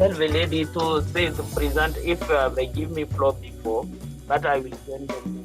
tell the lady to say to present if they give me floor before, but I will send them.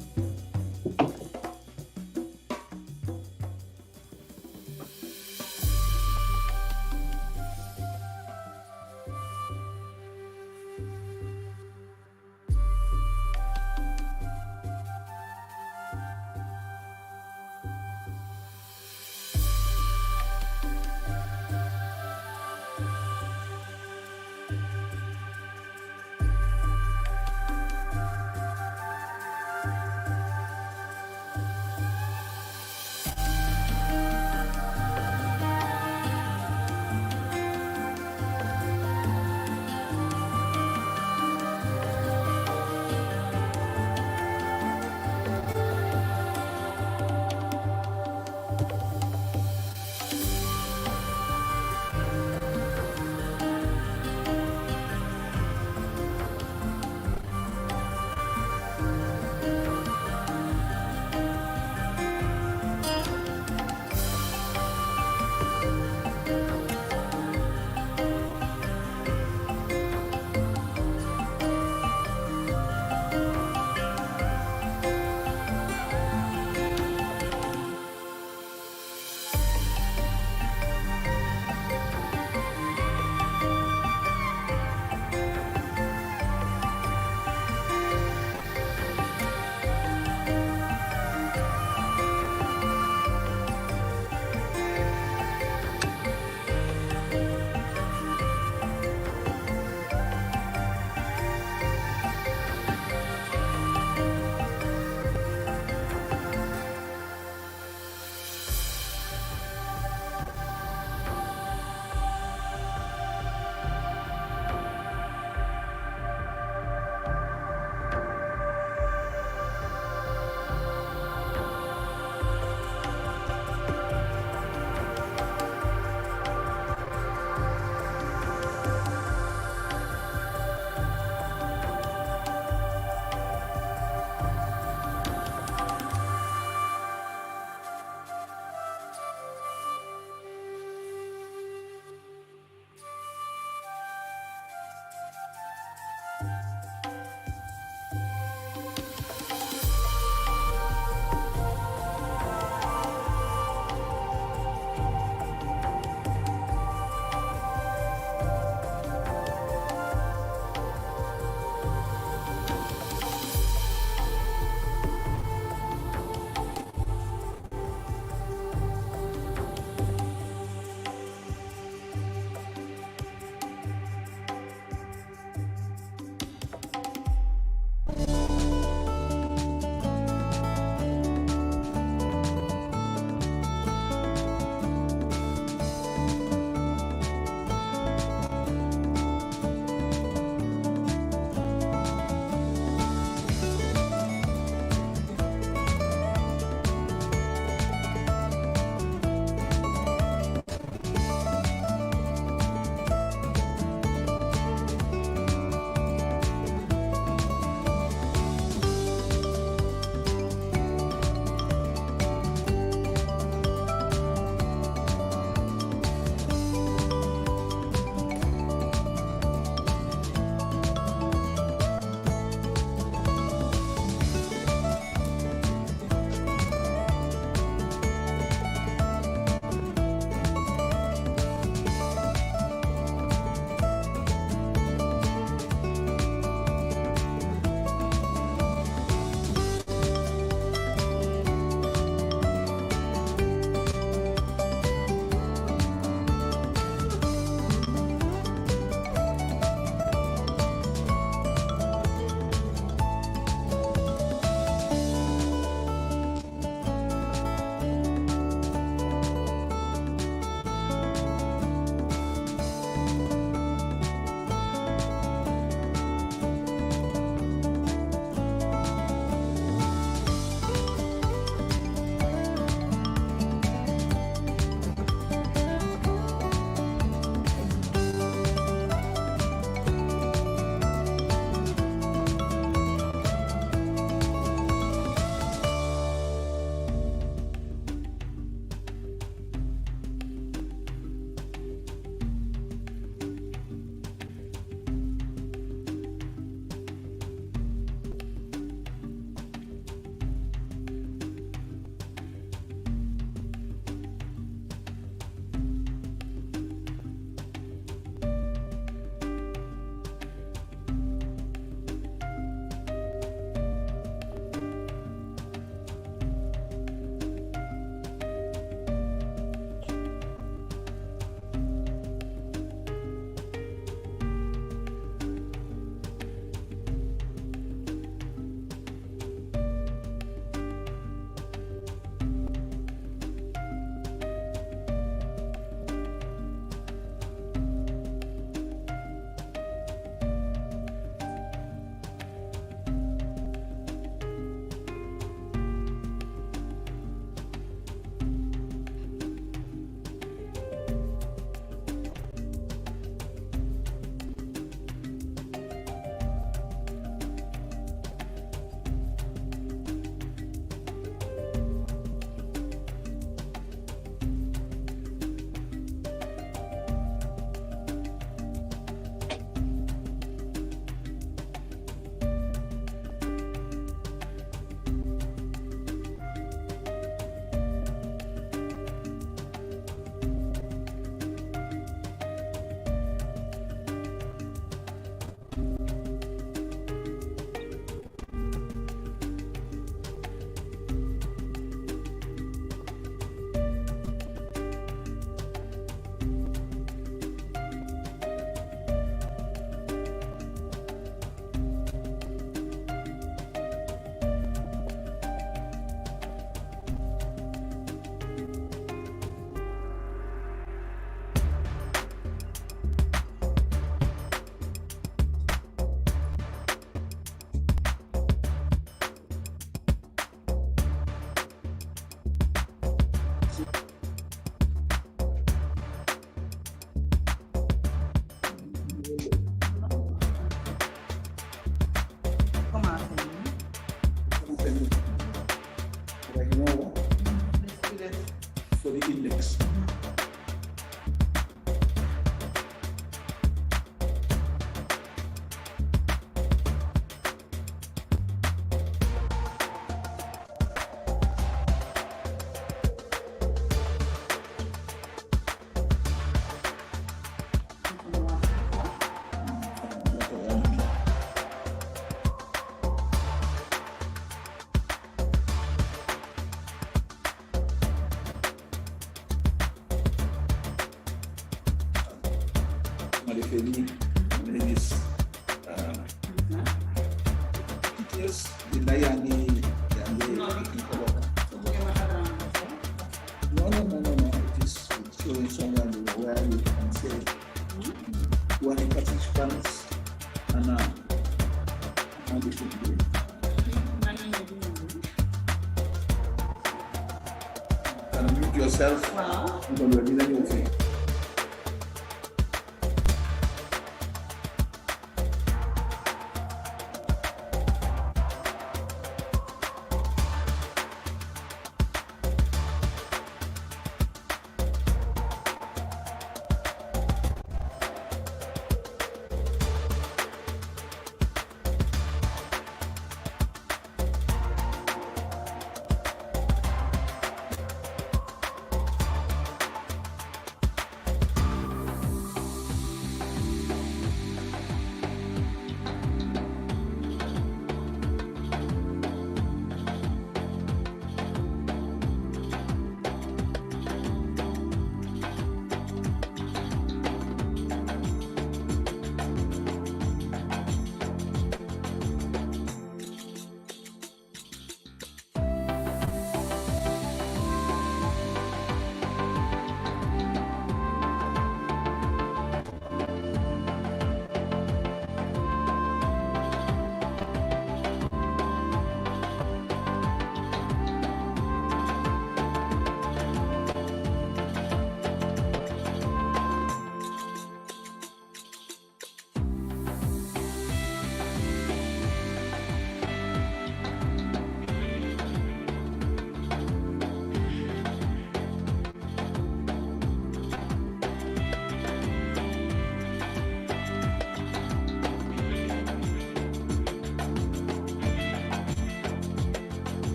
for the index. Yourself,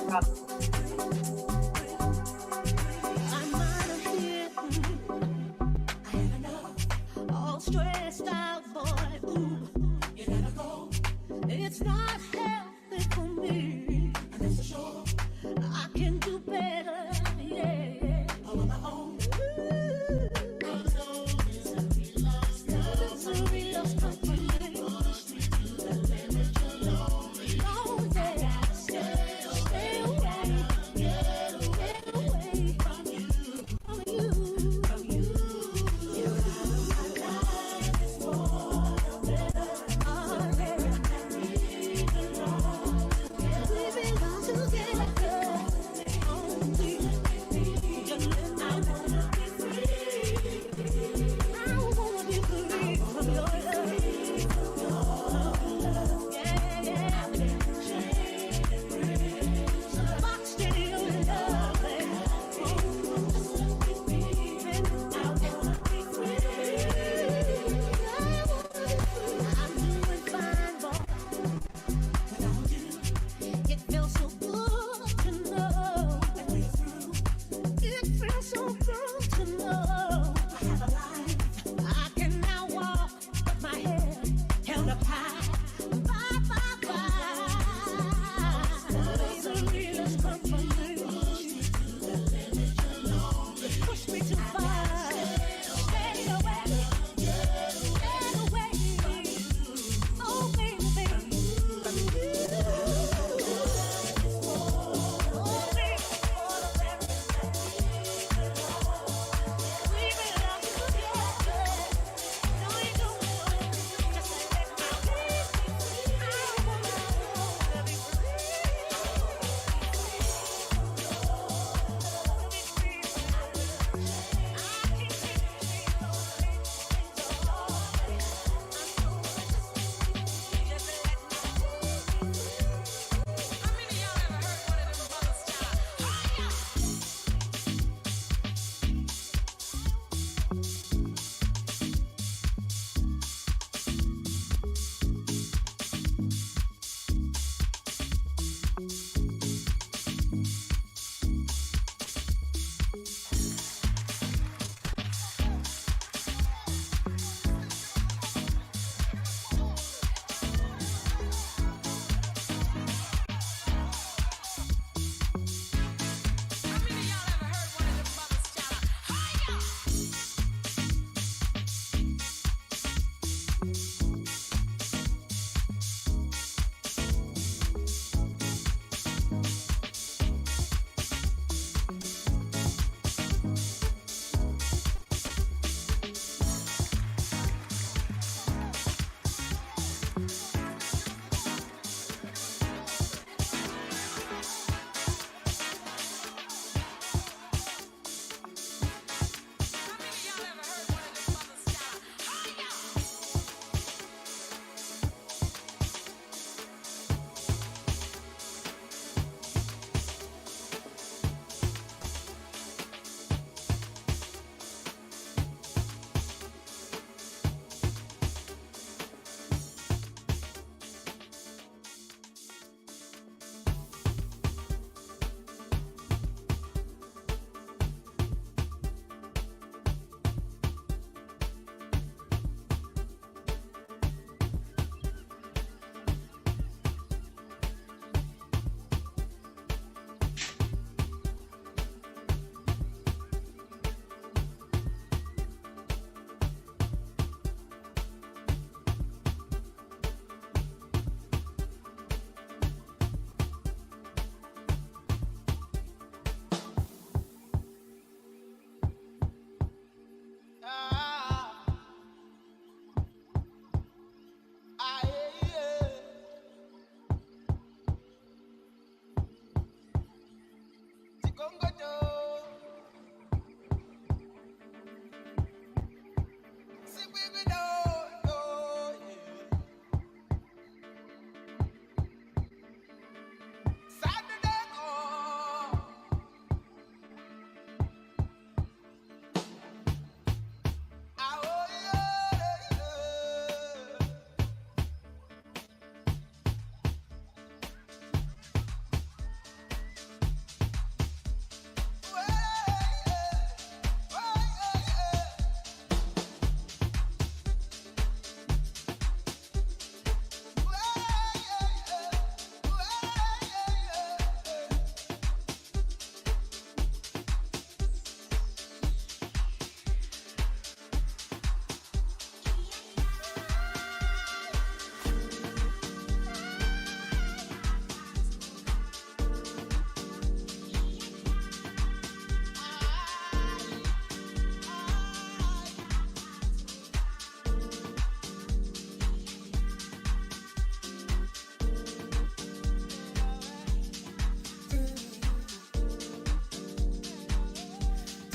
I'm out of here. I had enough. All stressed out, boy. Ooh, you gotta go. It's not healthy for me. And that's for sure. I can do better. Yeah. All on my own.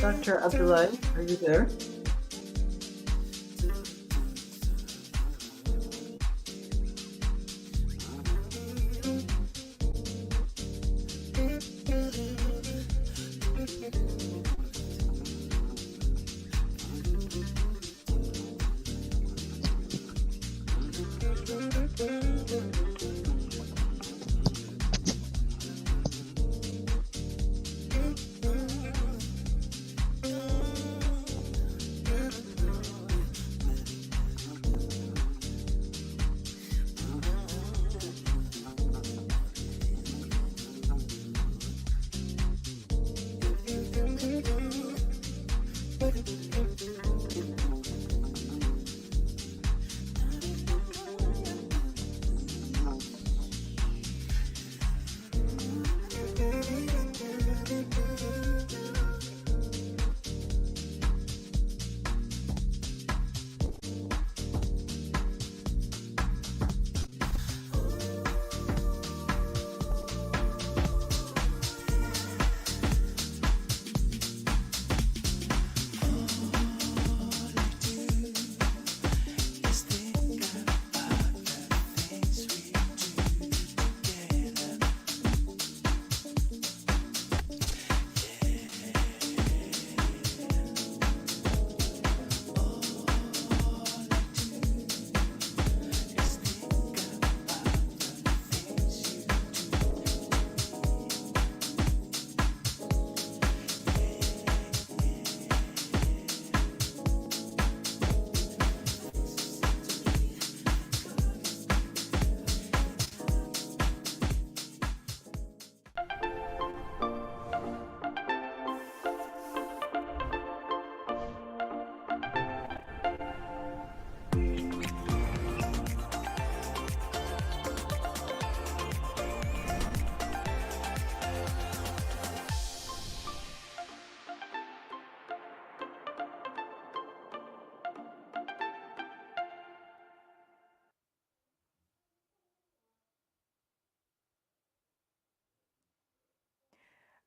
Dr. Abdullahi, are you there?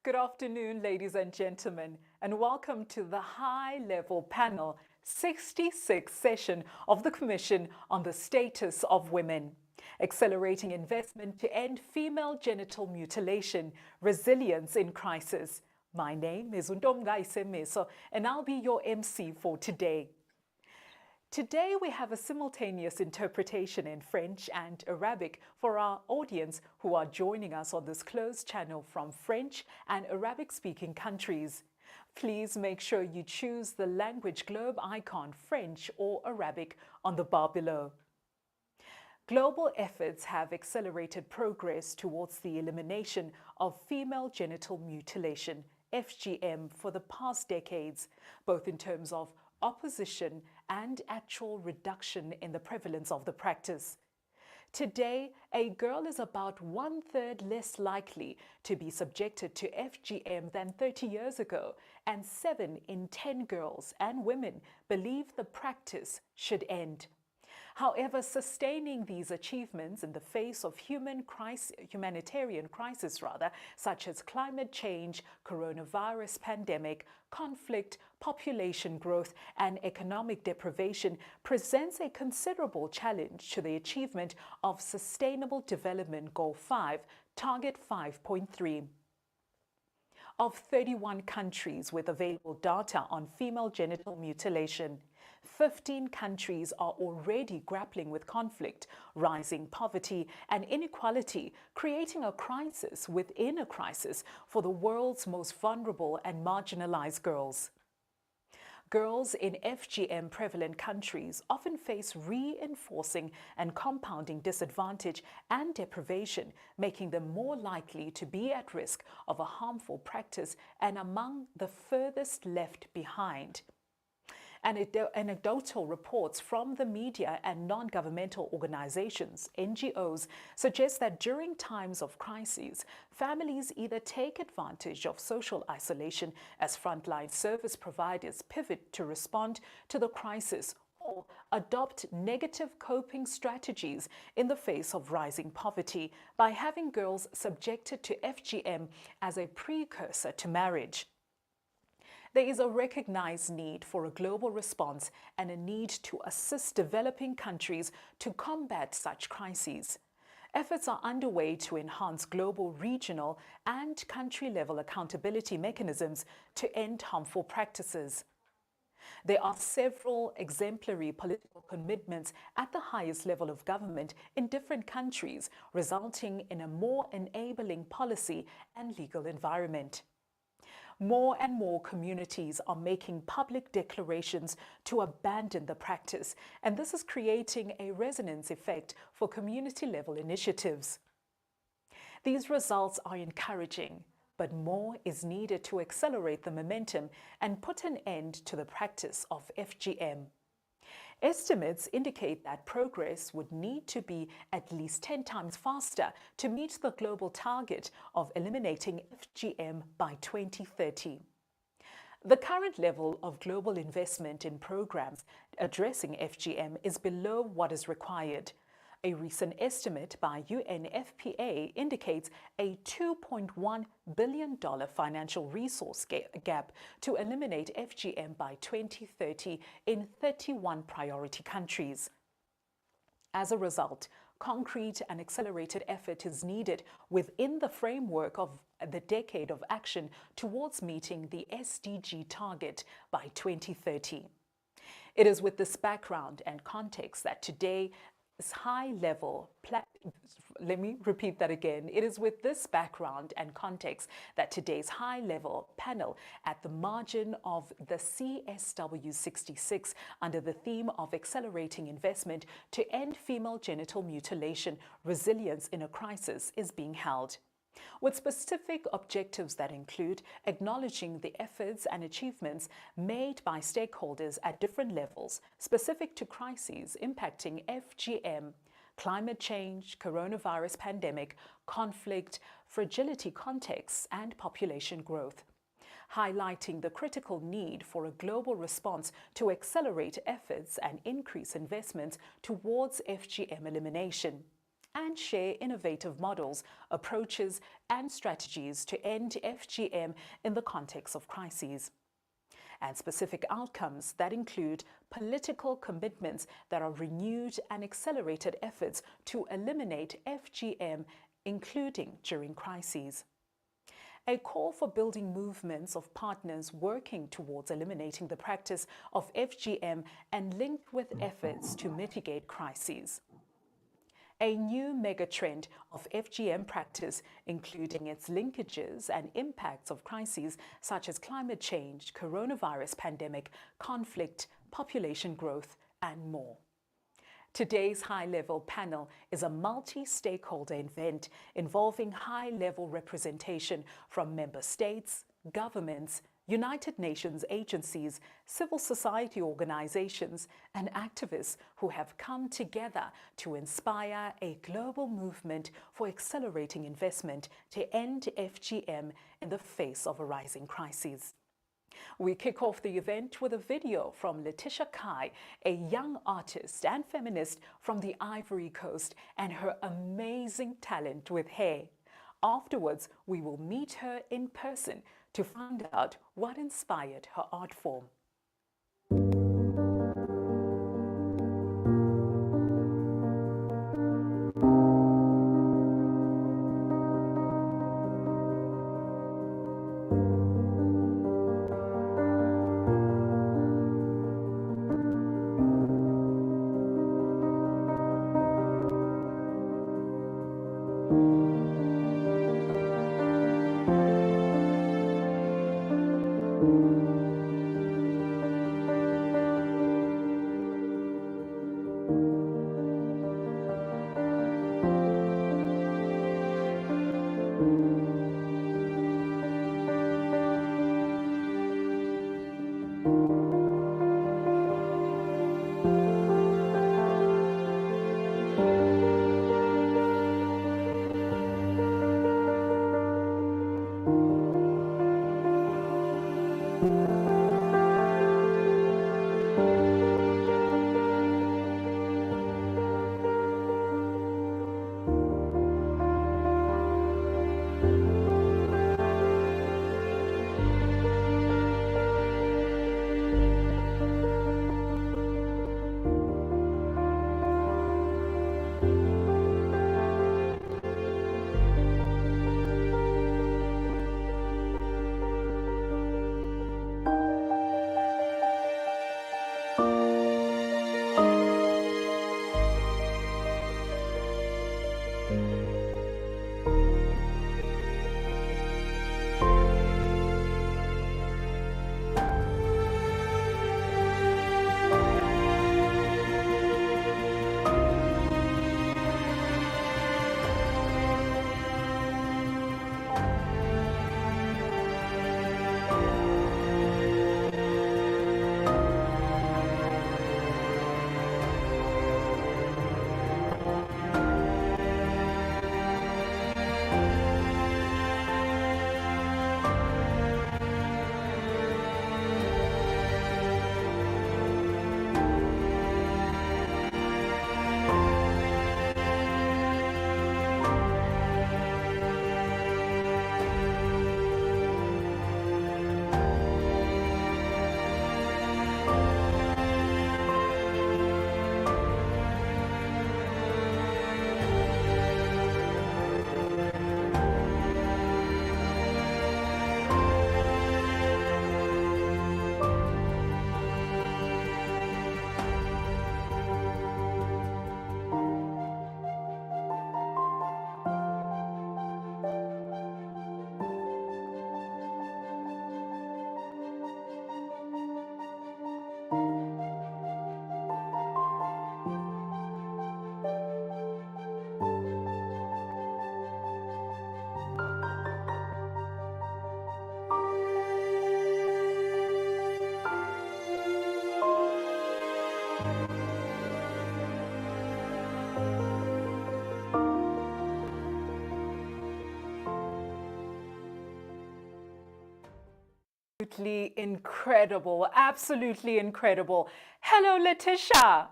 Good afternoon, ladies and gentlemen, and welcome to the high-level panel 66th session of the Commission on the Status of Women, Accelerating Investment to End Female Genital Mutilation, Resilience in Crisis. My name is Untomgaise Meso, and I'll be your MC for today. Today we have a simultaneous interpretation in French and Arabic for our audience who are joining us on this closed channel from French and Arabic-speaking countries. Please make sure you choose the language globe icon, French or Arabic, on the bar below. Global efforts have accelerated progress towards the elimination of female genital mutilation, FGM, for the past decades, both in terms of opposition and actual reduction in the prevalence of the practice. Today, a girl is about 1/3 less likely to be subjected to FGM than 30 years ago, and 7 in 10 girls and women believe the practice should end. However, sustaining these achievements in the face of humanitarian crises, such as climate change, coronavirus pandemic, conflict, population growth, and economic deprivation, presents a considerable challenge to the achievement of Sustainable Development Goal 5, Target 5.3. Of 31 countries with available data on female genital mutilation, 15 countries are already grappling with conflict, rising poverty, and inequality, creating a crisis within a crisis for the world's most vulnerable and marginalized girls. Girls in FGM prevalent countries often face reinforcing and compounding disadvantage and deprivation, making them more likely to be at risk of a harmful practice and among the furthest left behind. Anecdotal reports from the media and non-governmental organizations, NGOs, suggest that during times of crises, families either take advantage of social isolation as frontline service providers pivot to respond to the crisis, or adopt negative coping strategies in the face of rising poverty by having girls subjected to FGM as a precursor to marriage. There is a recognized need for a global response and a need to assist developing countries to combat such crises. Efforts are underway to enhance global, regional, and country-level accountability mechanisms to end harmful practices. There are several exemplary political commitments at the highest level of government in different countries, resulting in a more enabling policy and legal environment. More and more communities are making public declarations to abandon the practice, and this is creating a resonance effect for community-level initiatives. These results are encouraging, but more is needed to accelerate the momentum and put an end to the practice of FGM. Estimates indicate that progress would need to be at least 10 times faster to meet the global target of eliminating FGM by 2030. The current level of global investment in programs addressing FGM is below what is required. A recent estimate by UNFPA indicates a $2.1 billion financial resource gap to eliminate FGM by 2030 in 31 priority countries. As a result, concrete and accelerated effort is needed within the framework of the decade of action towards meeting the SDG target by 2030. It is with this background and context that today It is with this background and context that today's high-level panel at the margin of the CSW66 under the theme of accelerating investment to end female genital mutilation, resilience in a crisis is being held, with specific objectives that include acknowledging the efforts and achievements made by stakeholders at different levels specific to crises impacting FGM, climate change, coronavirus pandemic, conflict, fragility contexts, and population growth, highlighting the critical need for a global response to accelerate efforts and increase investments towards FGM elimination, and share innovative models, approaches, and strategies to end FGM in the context of crises, and specific outcomes that include political commitments that are renewed and accelerated efforts to eliminate FGM, including during crises. A call for building movements of partners working towards eliminating the practice of FGM and linked with efforts to mitigate crises. A new megatrend of FGM practice, including its linkages and impacts of crises such as climate change, coronavirus pandemic, conflict, population growth, and more. Today's high-level panel is a multi-stakeholder event involving high-level representation from member states, governments, United Nations agencies, civil society organizations, and activists who have come together to inspire a global movement for accelerating investment to end FGM in the face of a rising crisis. We kick off the event with a video from Letitia Kai, a young artist and feminist from the Ivory Coast, and her amazing talent with hair. Afterwards, we will meet her in person to find out what inspired her art form. absolutely incredible. Absolutely incredible. Hello, Letitia.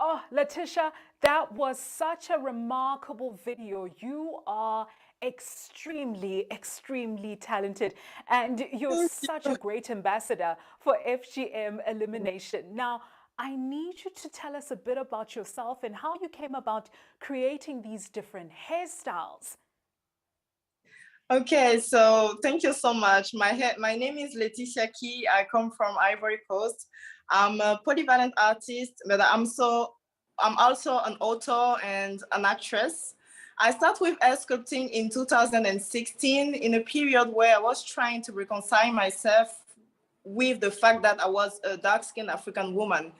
Oh, Letitia, that was such a remarkable video. You are extremely, extremely talented, and you're such a great ambassador for FGM elimination. Now, I need you to tell us a bit about yourself and how you came about creating these different hairstyles. Okay, so thank you so much. My name is Letitia Key. I come from Ivory Coast. I'm a polyvalent artist, but I'm also an author and an actress. I started with hair sculpting in 2016 in a period where I was trying to reconcile myself with the fact that I was a dark-skinned African woman.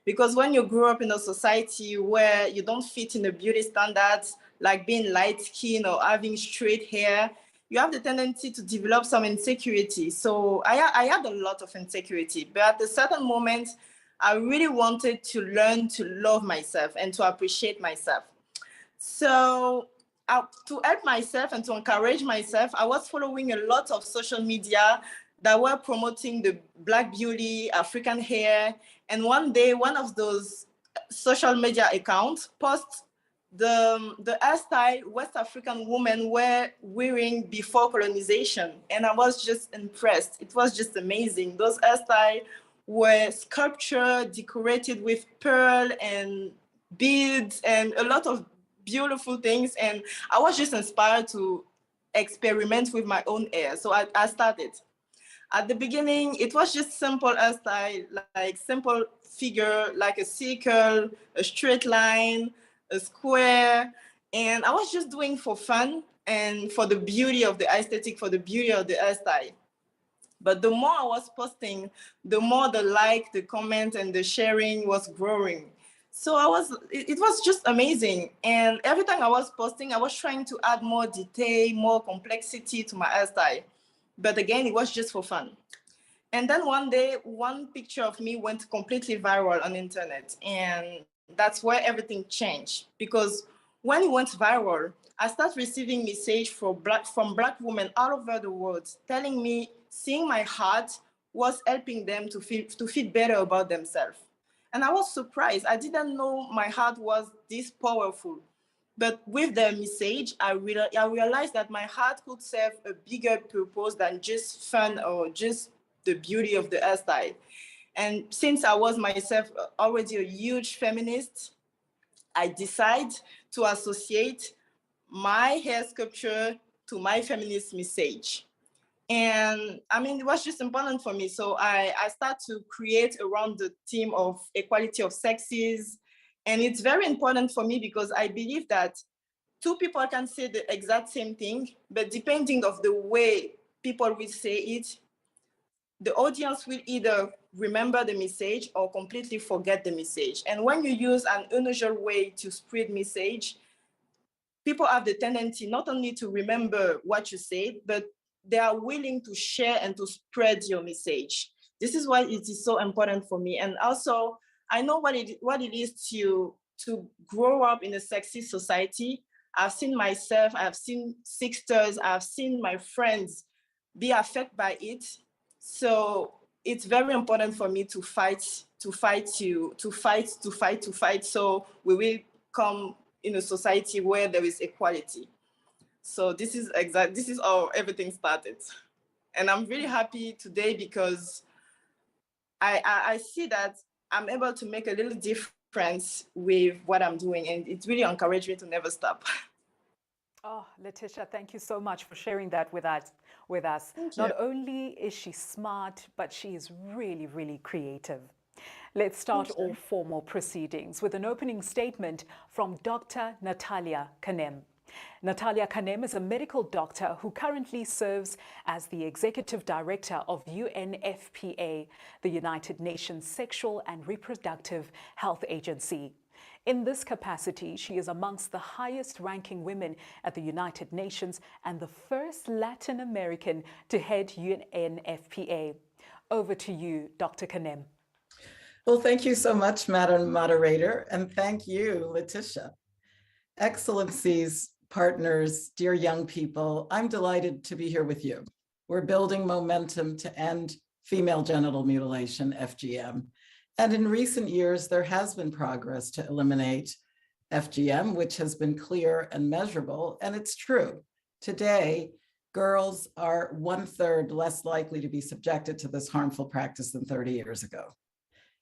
Because when you grow up in a society where you don't fit in the beauty standards, like being light-skinned or having straight hair, you have the tendency to develop some insecurity. So I had a lot of insecurity, but at a certain moment, I really wanted to learn to love myself and to appreciate myself. So to help myself and to encourage myself, I was following a lot of social media that were promoting the Black beauty, African hair. And one day, one of those social media accounts post the hairstyle West African women were wearing before colonization. And I was just impressed. It was just amazing. Those hairstyles were sculptured, decorated with pearl and beads and a lot of beautiful things. And I was just inspired to experiment with my own hair. So I started. At the beginning, it was just simple hairstyle, like simple figure, like a circle, a straight line, a square. And I was just doing for fun and for the beauty of the aesthetic, for the beauty of the hairstyle. But the more I was posting, the more the like, the comment, and the sharing was growing. So it was just amazing. And every time I was posting, I was trying to add more detail, more complexity to my hairstyle. But again, it was just for fun. And then one day, one picture of me went completely viral on the internet. And that's where everything changed. Because when it went viral, I started receiving messages from Black women all over the world telling me seeing my heart was helping them to feel better about themselves. And I was surprised. I didn't know my heart was this powerful. But with the message, I realized that my heart could serve a bigger purpose than just fun or just the beauty of the hairstyle. And since I was myself already a huge feminist, I decided to associate my hair sculpture to my feminist message. And I mean, it was just important for me. So I started to create around the theme of equality of sexes. And it's very important for me because I believe that two people can say the exact same thing, but depending of the way people will say it, the audience will either remember the message or completely forget the message. And when you use an unusual way to spread message, people have the tendency not only to remember what you said, but they are willing to share and to spread your message. This is why it is so important for me. And also, I know what it is to grow up in a sexist society. I've seen myself, I've seen sisters, I've seen my friends be affected by it. So it's very important for me to fight. So we will come in a society where there is equality. So this is how everything started. And I'm really happy today because I see that I'm able to make a little difference with what I'm doing, and it really encouraged me to never stop. Oh, Letitia, thank you so much for sharing that with us. Thank you. Not only is she smart, but she is really, really creative. Let's start all formal proceedings with an opening statement from Dr. Natalia Kanem. Natalia Kanem is a medical doctor who currently serves as the Executive Director of UNFPA, the United Nations Sexual and Reproductive Health Agency. In this capacity, she is amongst the highest-ranking women at the United Nations and the first Latin American to head UNFPA. Over to you, Dr. Kanem. Well, thank you so much, Madam Moderator, and thank you, Letitia. Excellencies, partners, dear young people, I'm delighted to be here with you. We're building momentum to end female genital mutilation, FGM. And in recent years, there has been progress to eliminate FGM, which has been clear and measurable. And it's true. Today, girls are 1/3 less likely to be subjected to this harmful practice than 30 years ago.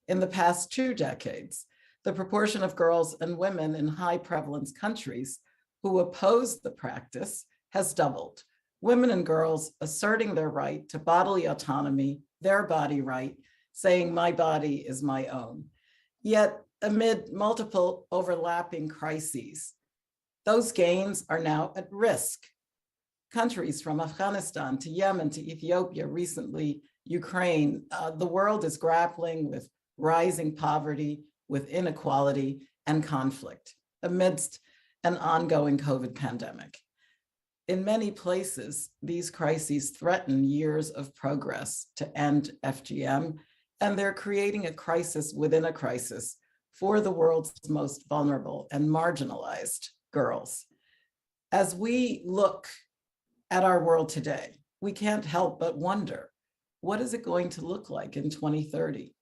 In the past 2 decades, the proportion of girls and women in high prevalence countries who oppose the practice has doubled. Women and girls asserting their right to bodily autonomy, their body right, saying my body is my own. Yet amid multiple overlapping crises, those gains are now at risk. Countries from Afghanistan to Yemen to Ethiopia, recently Ukraine, the world is grappling with rising poverty, with inequality and conflict amidst an ongoing COVID pandemic. In many places, these crises threaten years of progress to end FGM, and they're creating a crisis within a crisis for the world's most vulnerable and marginalized girls. As we look at our world today, we can't help but wonder, what is it going to look like in 2030?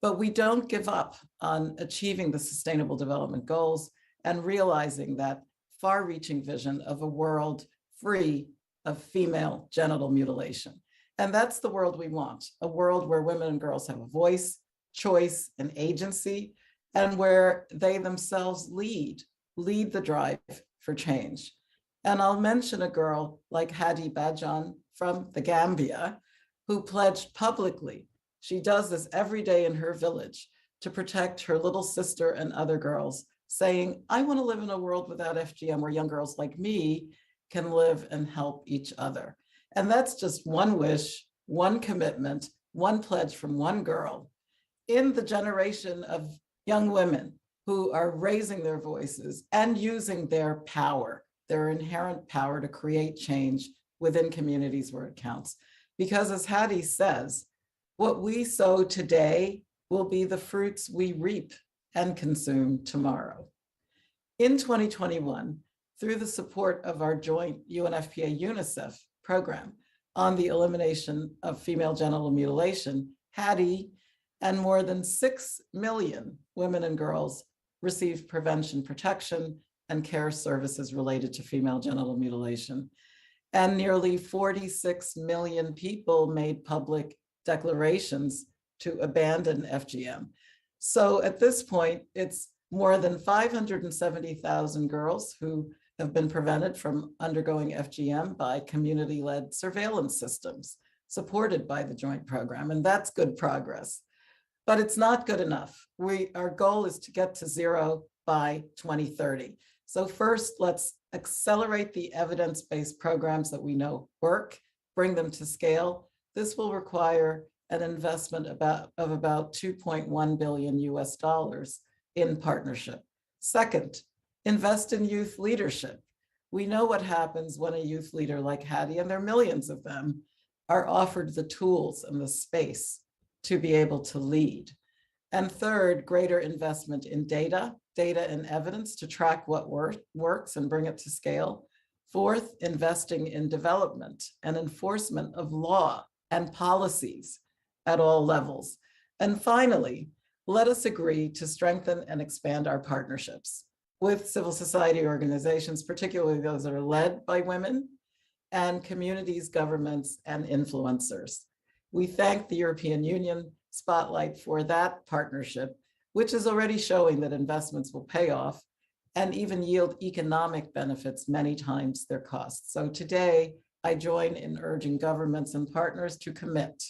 But we don't give up on achieving the Sustainable Development Goals and realizing that far-reaching vision of a world free of female genital mutilation. And that's the world we want, a world where women and girls have a voice, choice, and agency, and where they themselves lead the drive for change. And I'll mention a girl like Hadi Bajan from the Gambia, who pledged publicly, she does this every day in her village, to protect her little sister and other girls, saying, I want to live in a world without FGM where young girls like me can live and help each other. And that's just one wish, one commitment, one pledge from one girl in the generation of young women who are raising their voices and using their power, their inherent power to create change within communities where it counts. Because as Hadi says, what we sow today will be the fruits we reap and consume tomorrow. In 2021, through the support of our joint UNFPA-UNICEF program on the elimination of female genital mutilation, Hadi and more than 6 million women and girls received prevention, protection, and care services related to female genital mutilation. And nearly 46 million people made public declarations to abandon FGM. So at this point, it's more than 570,000 girls who have been prevented from undergoing FGM by community-led surveillance systems supported by the joint program, and that's good progress. But it's not good enough. Our goal is to get to 0 by 2030. So first, let's accelerate the evidence-based programs that we know work, bring them to scale. This will require an investment of about $2.1 billion US in partnership. Second, invest in youth leadership. We know what happens when a youth leader like Hadi, and there are millions of them, are offered the tools and the space to be able to lead. And third, greater investment in data and evidence to track what works and bring it to scale. Fourth, investing in development and enforcement of law and policies at all levels. And finally, let us agree to strengthen and expand our partnerships with civil society organizations, particularly those that are led by women, and communities, governments, and influencers. We thank the European Union Spotlight for that partnership, which is already showing that investments will pay off and even yield economic benefits many times their costs. So today, I join in urging governments and partners to commit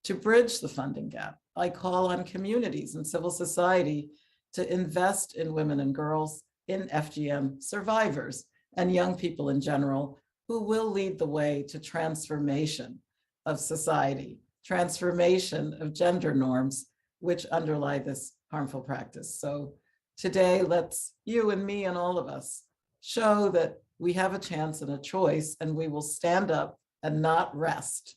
to bridge the funding gap. I call on communities and civil society to invest in women and girls, in FGM survivors, and young people in general, who will lead the way to transformation of society, transformation of gender norms, which underlie this harmful practice. So today, let's, you and me and all of us, show that we have a chance and a choice, and we will stand up and not rest.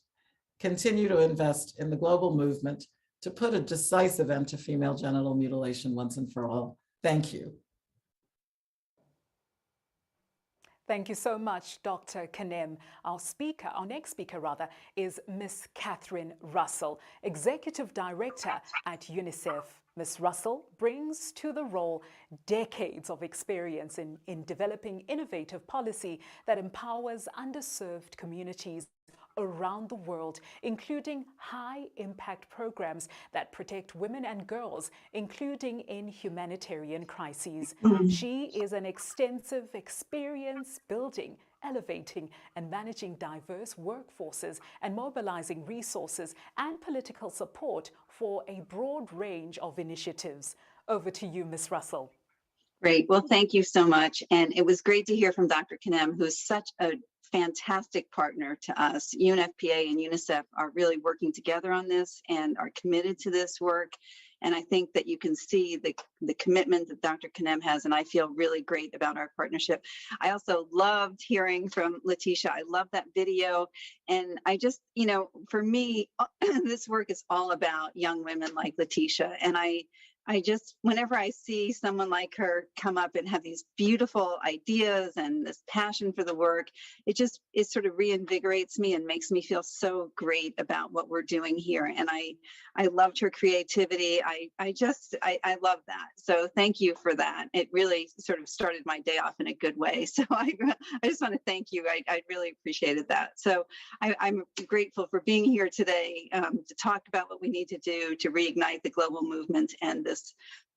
Continue to invest in the global movement to put a decisive end to female genital mutilation once and for all. Thank you. Thank you so much, Dr. Kanem. Our next speaker is Ms. Catherine Russell, Executive Director at UNICEF. Ms. Russell brings to the role decades of experience in developing innovative policy that empowers underserved communities around the world, including high-impact programs that protect women and girls, including in humanitarian crises. She is an extensive experience building, elevating, and managing diverse workforces and mobilizing resources and political support for a broad range of initiatives. Over to you, Ms. Russell. Great. Well, thank you so much. And it was great to hear from Dr. Kanem, who's such a fantastic partner to us. UNFPA and UNICEF are really working together on this and are committed to this work. And I think that you can see the commitment that Dr. Kanem has, and I feel really great about our partnership. I also loved hearing from Letitia. I love that video. And I just, for me, this work is all about young women like Letitia. And I just, whenever I see someone like her come up and have these beautiful ideas and this passion for the work, it sort of reinvigorates me and makes me feel so great about what we're doing here. And I loved her creativity. I love that. So thank you for that. It really sort of started my day off in a good way. So I just want to thank you. I really appreciated that. So I'm grateful for being here today to talk about what we need to do to reignite the global movement and this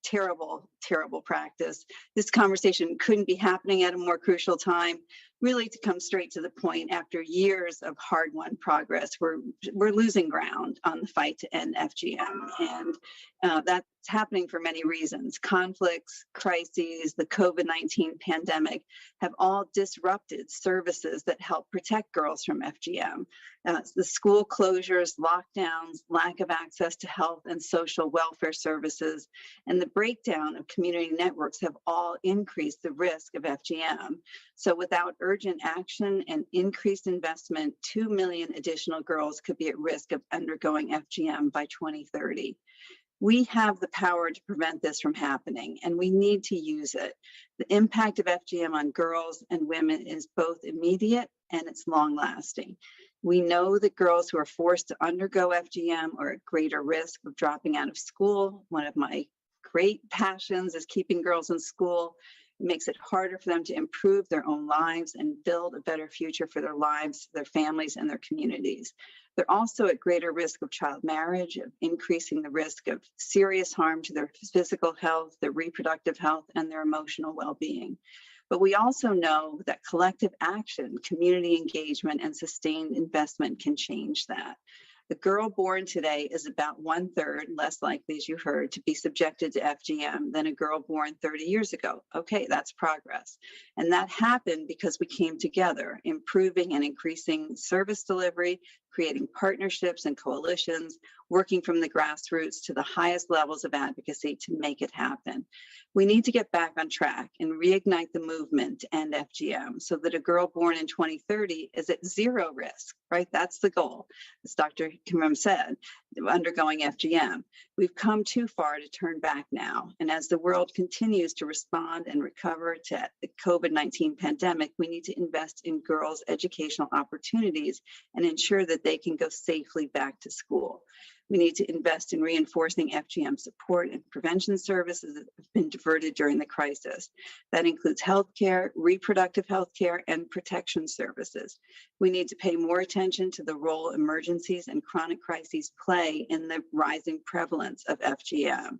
terrible, terrible practice. This conversation couldn't be happening at a more crucial time, really to come straight to the point. After years of hard-won progress, we're losing ground on the fight to end FGM, and that's happening for many reasons. Conflicts, crises, the COVID-19 pandemic have all disrupted services that help protect girls from FGM. The school closures, lockdowns, lack of access to health and social welfare services, and the breakdown of community networks have all increased the risk of FGM. So without urgent action and increased investment, 2 million additional girls could be at risk of undergoing FGM by 2030. We have the power to prevent this from happening, and we need to use it. The impact of FGM on girls and women is both immediate and it's long-lasting. We know that girls who are forced to undergo FGM are at greater risk of dropping out of school. One of my great passions is keeping girls in school. It makes it harder for them to improve their own lives and build a better future for their lives, their families, and their communities. They're also at greater risk of child marriage, of increasing the risk of serious harm to their physical health, their reproductive health, and their emotional well-being. But we also know that collective action, community engagement, and sustained investment can change that. The girl born today is about 1/3 less likely, as you heard, to be subjected to FGM than a girl born 30 years ago. Okay, that's progress. And that happened because we came together, improving and increasing service delivery, creating partnerships and coalitions, working from the grassroots to the highest levels of advocacy to make it happen. We need to get back on track and reignite the movement to end FGM so that a girl born in 2030 is at zero risk, right? That's the goal, as Dr. Kanem said, undergoing FGM. We've come too far to turn back now. And as the world continues to respond and recover to the COVID-19 pandemic, we need to invest in girls' educational opportunities and ensure that they can go safely back to school. We need to invest in reinforcing FGM support and prevention services that have been diverted during the crisis. That includes healthcare, reproductive healthcare, and protection services. We need to pay more attention to the role emergencies and chronic crises play in the rising prevalence of FGM.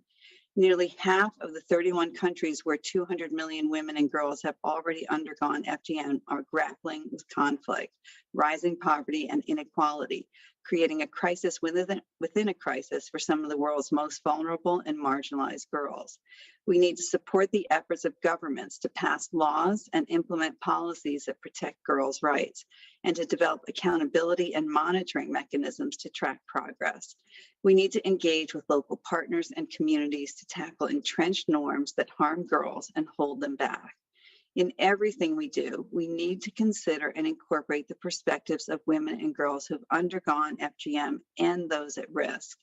Nearly half of the 31 countries where 200 million women and girls have already undergone FGM are grappling with conflict, rising poverty, and inequality, creating a crisis within a crisis for some of the world's most vulnerable and marginalized girls. We need to support the efforts of governments to pass laws and implement policies that protect girls' rights, and to develop accountability and monitoring mechanisms to track progress. We need to engage with local partners and communities to tackle entrenched norms that harm girls and hold them back. In everything we do, we need to consider and incorporate the perspectives of women and girls who've undergone FGM and those at risk.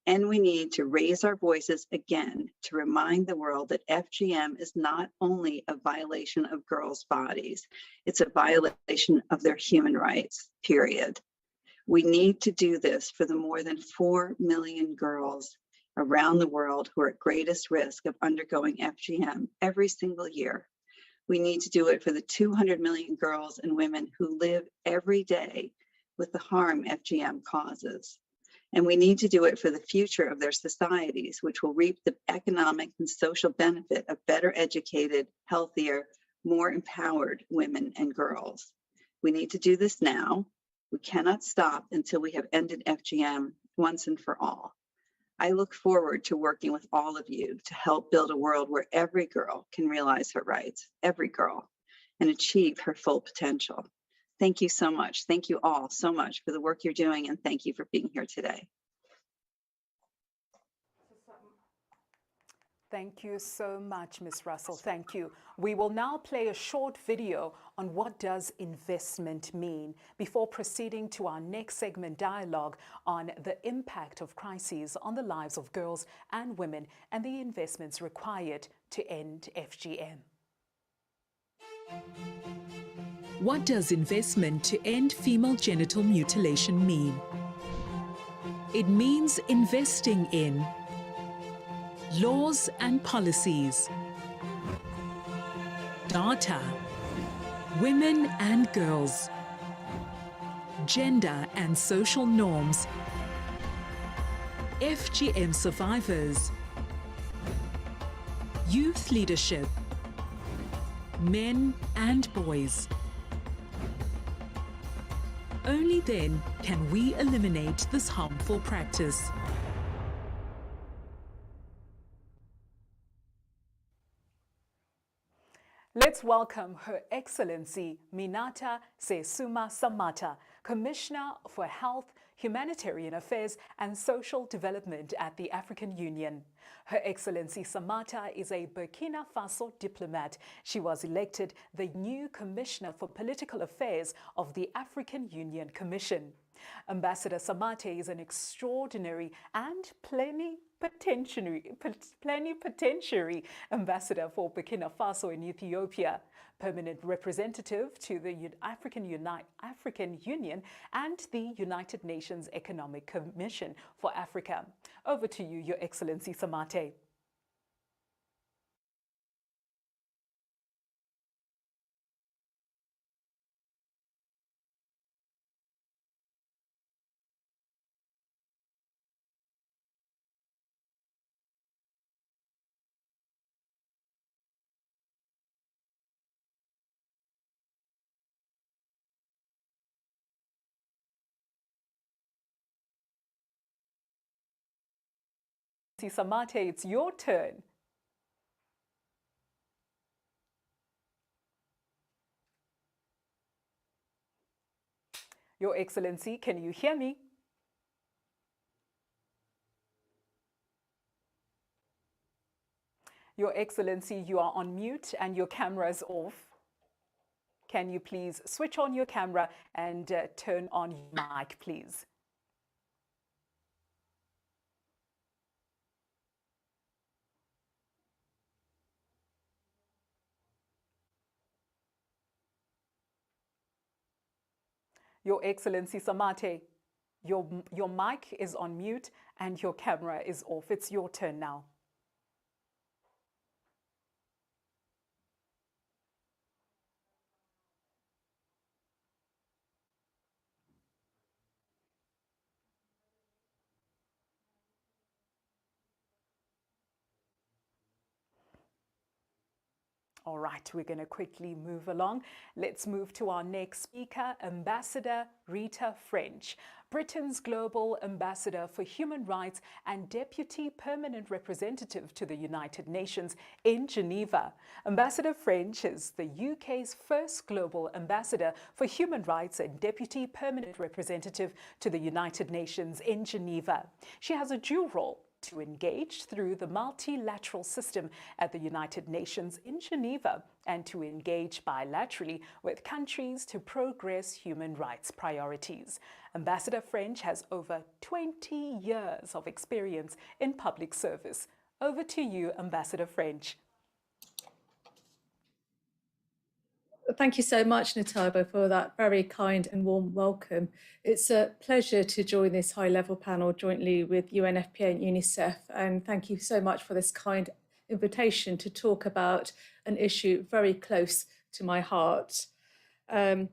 And we need to raise our voices again to remind the world that FGM is not only a violation of girls' bodies, it's a violation of their human rights, period. We need to do this for the more than 4 million girls around the world who are at greatest risk of undergoing FGM every single year. We need to do it for the 200 million girls and women who live every day with the harm FGM causes. And we need to do it for the future of their societies, which will reap the economic and social benefit of better educated, healthier, more empowered women and girls. We need to do this now. We cannot stop until we have ended FGM once and for all. I look forward to working with all of you to help build a world where every girl can realize her rights, every girl, and achieve her full potential. Thank you so much. Thank you all so much for the work you're doing, and thank you for being here today. Thank you so much, Ms. Russell. Thank you. We will now play a short video on what does investment mean before proceeding to our next segment dialogue on the impact of crises on the lives of girls and women and the investments required to end FGM. What does investment to end female genital mutilation mean? It means investing in laws and policies, data, women and girls, gender and social norms, FGM survivors, youth leadership, men and boys. Only then can we eliminate this harmful practice. Let's welcome Her Excellency Minata Sesuma Samata, Commissioner for Health, Humanitarian Affairs and Social Development at the African Union. Her Excellency Samata is a Burkina Faso diplomat. She was elected the new Commissioner for Political Affairs of the African Union Commission. Ambassador Samate is an extraordinary and plenipotentiary ambassador for Burkina Faso in Ethiopia, permanent representative to the African Union and the United Nations Economic Commission for Africa. Over to you, Your Excellency Samate. Samate, it's your turn. Your Excellency, can you hear me? Your Excellency, you are on mute and your camera is off. Can you please switch on your camera and turn on your mic, please? Your Excellency Samate, your mic is on mute and your camera is off. It's your turn now. All right, we're going to quickly move along. Let's move to our next speaker, Ambassador Rita French, Britain's Global Ambassador for Human Rights and Deputy Permanent Representative to the United Nations in Geneva. Ambassador French is the UK's first Global Ambassador for Human Rights and Deputy Permanent Representative to the United Nations in Geneva. She has a dual role to engage through the multilateral system at the United Nations in Geneva and to engage bilaterally with countries to progress human rights priorities. Ambassador French has over 20 years of experience in public service. Over to you, Ambassador French. Thank you so much, Nataiba, for that very kind and warm welcome. It's a pleasure to join this high-level panel jointly with UNFPA and UNICEF, and thank you so much for this kind invitation to talk about an issue very close to my heart. Ending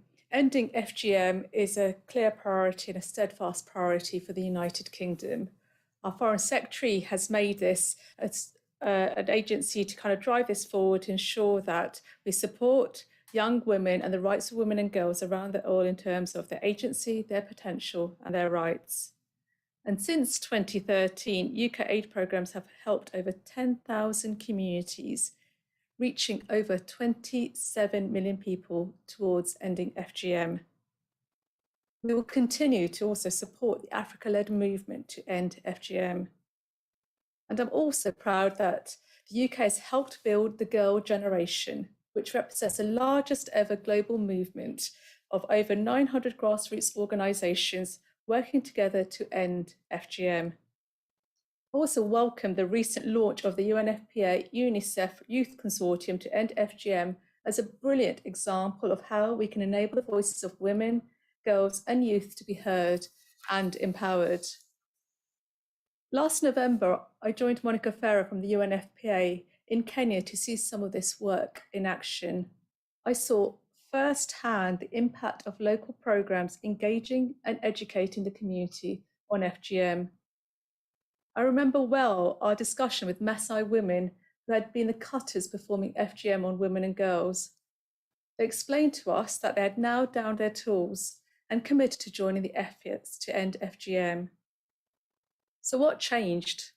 FGM is a clear priority and a steadfast priority for the United Kingdom. Our Foreign Secretary has made this an agency to kind of drive this forward to ensure that we support young women and the rights of women and girls around the world in terms of their agency, their potential and their rights. And since 2013, UK aid programmes have helped over 10,000 communities, reaching over 27 million people towards ending FGM. We will continue to also support the Africa-led movement to end FGM. And I'm also proud that the UK has helped build the Girl Generation, which represents the largest ever global movement of over 900 grassroots organisations working together to end FGM. I also welcome the recent launch of the UNFPA-UNICEF Youth Consortium to end FGM as a brilliant example of how we can enable the voices of women, girls and youth to be heard and empowered. Last November, I joined Monica Ferrer from the UNFPA in Kenya to see some of this work in action. I saw firsthand the impact of local programs engaging and educating the community on FGM. I remember well our discussion with Maasai women who had been the cutters performing FGM on women and girls. They explained to us that they had now downed their tools and committed to joining the efforts to end FGM. So what changed?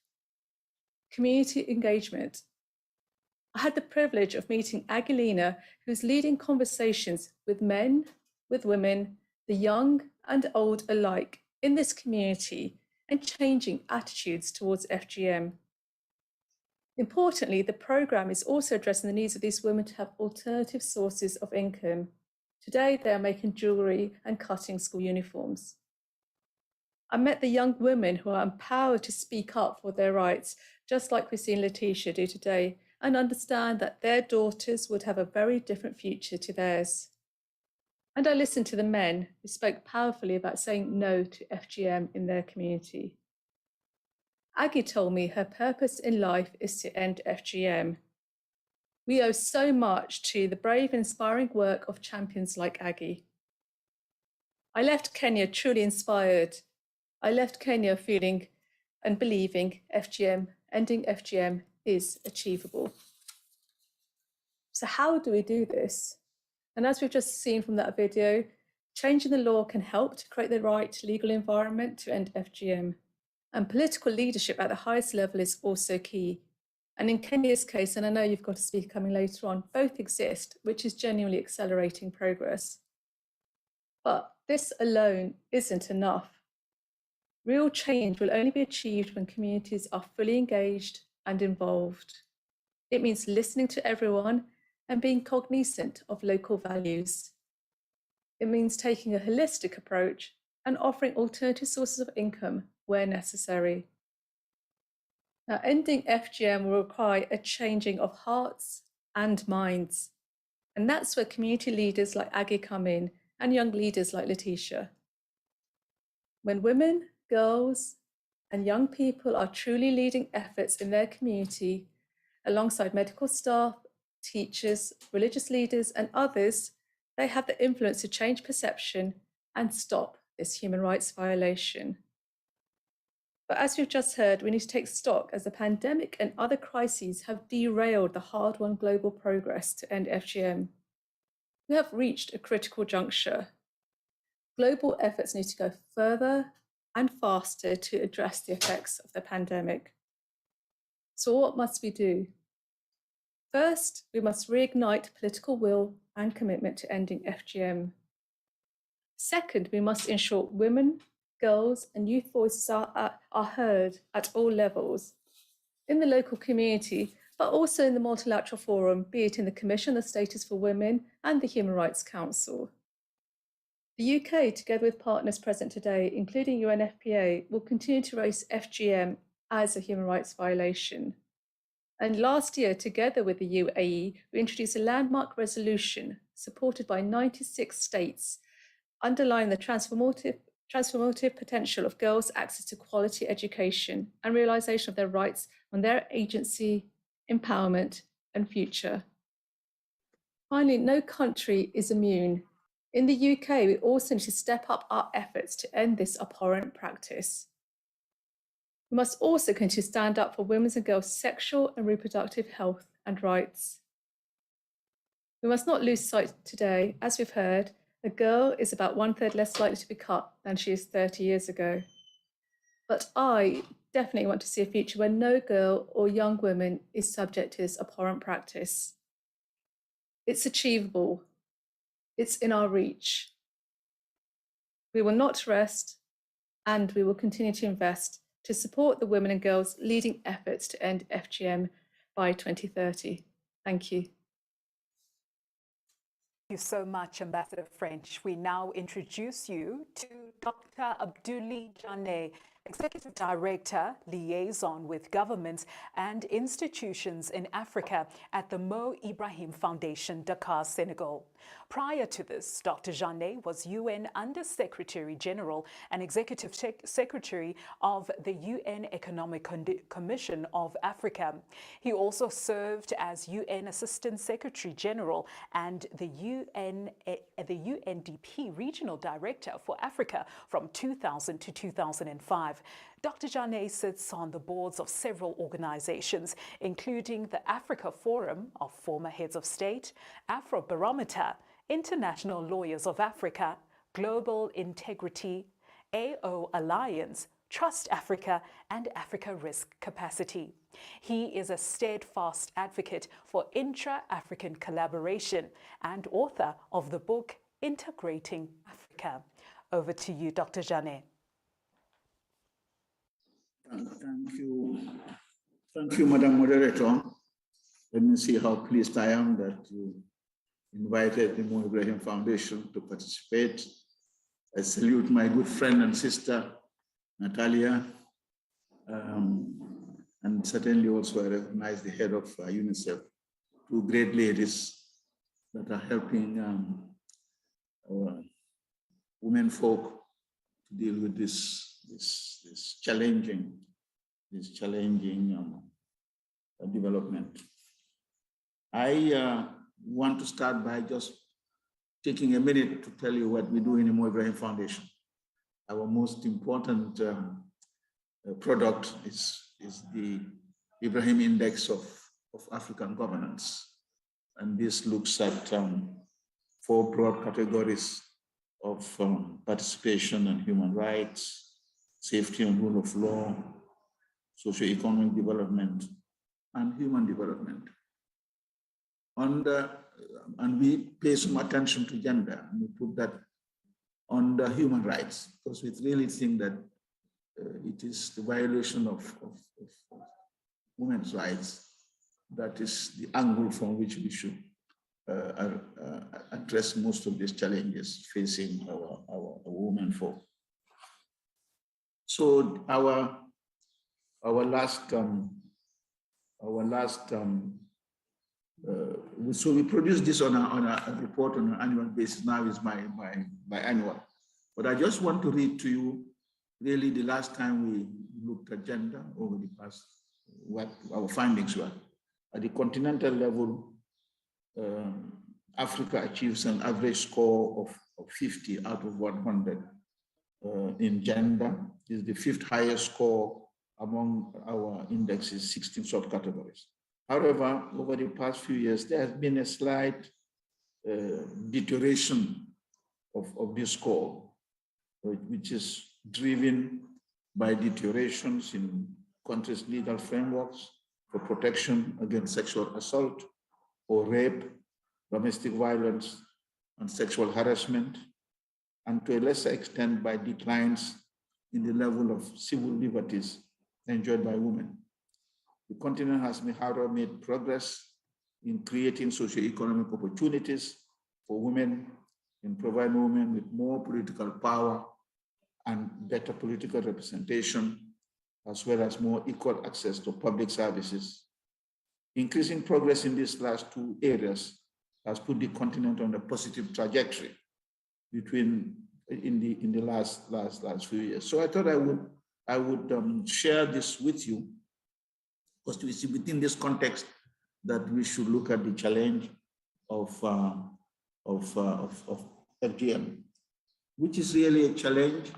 Community engagement. I had the privilege of meeting Agilina, who's leading conversations with men, with women, the young and old alike in this community and changing attitudes towards FGM. Importantly, the programme is also addressing the needs of these women to have alternative sources of income. Today, they are making jewellery and cutting school uniforms. I met the young women who are empowered to speak up for their rights, just like we've seen Letitia do today, and understand that their daughters would have a very different future to theirs. And I listened to the men who spoke powerfully about saying no to FGM in their community. Aggie told me her purpose in life is to end FGM. We owe so much to the brave and inspiring work of champions like Aggie. I left Kenya truly inspired. I left Kenya feeling and believing ending FGM is achievable. So how do we do this? And as we've just seen from that video, changing the law can help to create the right legal environment to end FGM. And political leadership at the highest level is also key. And in Kenya's case, and I know you've got a speaker coming later on, both exist, which is genuinely accelerating progress. But this alone isn't enough. Real change will only be achieved when communities are fully engaged and involved. It means listening to everyone and being cognizant of local values. It means taking a holistic approach and offering alternative sources of income where necessary. Now, ending FGM will require a changing of hearts and minds. And that's where community leaders like Aggie come in and young leaders like Letitia. When women, girls, and young people are truly leading efforts in their community, alongside medical staff, teachers, religious leaders, and others, they have the influence to change perception and stop this human rights violation. But as we've just heard, we need to take stock as the pandemic and other crises have derailed the hard-won global progress to end FGM. We have reached a critical juncture. Global efforts need to go further and faster to address the effects of the pandemic. So what must we do? First, we must reignite political will and commitment to ending FGM. Second, we must ensure women, girls, and youth voices are heard at all levels, in the local community, but also in the multilateral forum, be it in the Commission on the Status for Women and the Human Rights Council. The UK, together with partners present today, including UNFPA, will continue to raise FGM as a human rights violation. And last year, together with the UAE, we introduced a landmark resolution supported by 96 states, underlying the transformative potential of girls' access to quality education and realization of their rights on their agency, empowerment, and future. Finally, no country is immune. In the UK, we also need to step up our efforts to end this abhorrent practice. We must also continue to stand up for women's and girls' sexual and reproductive health and rights. We must not lose sight today, as we've heard, a girl is about 1/3 less likely to be cut than she is 30 years ago. But I definitely want to see a future where no girl or young woman is subject to this abhorrent practice. It's achievable. It's in our reach. We will not rest, and we will continue to invest to support the women and girls leading efforts to end FGM by 2030. Thank you. Thank you so much, Ambassador French. We now introduce you to Dr. Abdoulaye Janneh, Executive Director, Liaison with Governments and Institutions in Africa at the Mo Ibrahim Foundation, Dakar, Senegal. Prior to this, Dr. Janneh was UN Under-Secretary General and Executive Secretary of the UN Economic Commission of Africa. He also served as UN Assistant Secretary General and the UNDP Regional Director for Africa from 2000 to 2005. Dr. Janneh sits on the boards of several organizations, including the Africa Forum of Former Heads of State, Afrobarometer, International Lawyers of Africa, Global Integrity, AO Alliance, Trust Africa, and Africa Risk Capacity. He is a steadfast advocate for intra-African collaboration and author of the book Integrating Africa. Over to you, Dr. Janneh. Thank you, Madam Moderator. Let me see how pleased I am that you invited the Mo Ibrahim Foundation to participate. I salute my good friend and sister, Natalia, and certainly also I recognize the head of UNICEF, two great ladies that are helping our women folk to deal with this challenging development. I want to start by just taking a minute to tell you what we do in the Mo Ibrahim Foundation. Our most important product is the Ibrahim Index of African Governance. And this looks at 4 broad categories of participation and human rights, safety and rule of law, socio-economic development, and human development. And we pay some attention to gender, and we put that under human rights, because we really think that it is the violation of women's rights that is the angle from which we should address most of these challenges facing our women folk. So so we produce this on a report on an annual basis. Now is my annual, but I just want to read to you really the last time we looked at gender over the past, what our findings were. At the continental level, Africa achieves an average score of 50 out of 100 in gender. This is the 5th highest score among our indexes, 16 subcategories. However, over the past few years, there has been a slight deterioration of this score, which is driven by deteriorations in countries' legal frameworks for protection against sexual assault or rape, domestic violence, and sexual harassment, and to a lesser extent by declines in the level of civil liberties enjoyed by women. The continent has made progress in creating socio-economic opportunities for women, in providing women with more political power and better political representation, as well as more equal access to public services. Increasing progress in these last two areas has put the continent on a positive trajectory in the last few years. So I thought I would share this with you, because we see within this context that we should look at the challenge of FGM, which is really a challenge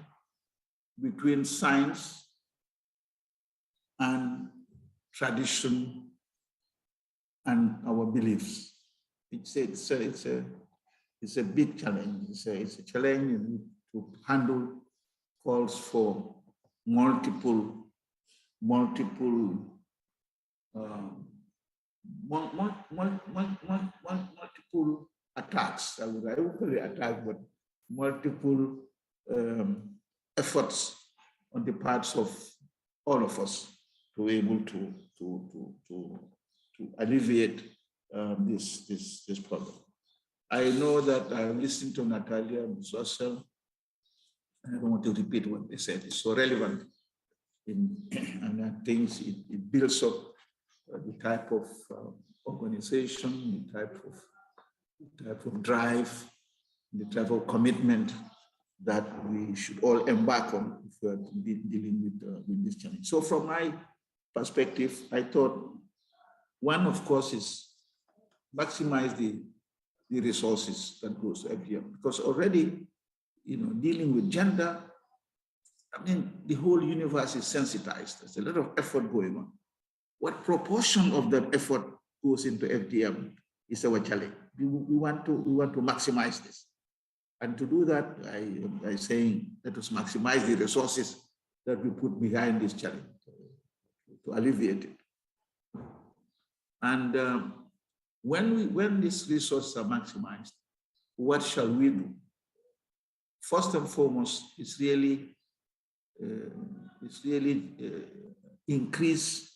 between science and tradition and our beliefs. It's a big challenge. It's a challenge to handle calls for multiple attacks. I would call it attack, but multiple efforts on the parts of all of us to be able to alleviate this problem. I know that I listened to Natalia and Sossel, and I don't want to repeat what they said. It's so relevant, and I think it builds up the type of organization, the type of drive, the type of commitment that we should all embark on if we're dealing with this challenge. So from my perspective, I thought one, of course, is maximize the resources that goes to FGM, because already, dealing with gender, I mean, the whole universe is sensitized. There's a lot of effort going on. What proportion of that effort goes into FGM is our challenge. We want to maximize this. And to do that, I saying let us maximize the resources that we put behind this challenge to alleviate it. And when these resources are maximized, what shall we do? First and foremost, it's really increase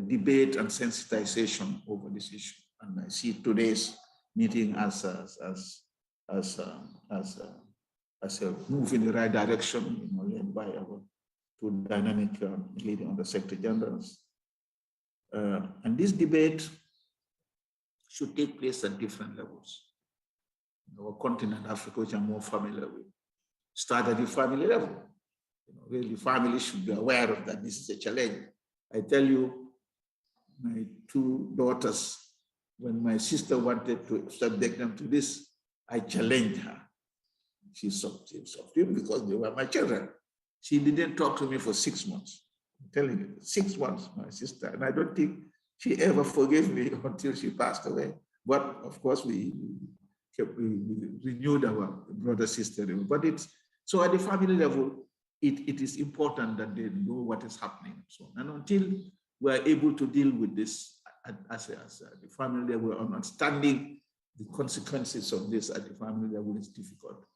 debate and sensitization over this issue. And I see today's meeting as a move in the right direction, led by our two dynamic leading Undersecretary Generals. And this debate should take place at different levels. Our continent, Africa, which I'm more familiar with, start at the family level. Really, families should be aware of that this is a challenge. I tell you, my two daughters, when my sister wanted to subject them to this, I challenged her. She subdued because they were my children. She didn't talk to me for 6 months. I'm telling you, 6 months, my sister. And I don't think she ever forgave me until she passed away. But of course, we renewed our brother-sister. But so at the family level, it is important that they know what is happening. So, and until we are able to deal with this as the family level, understanding the consequences of this at the family level is difficult.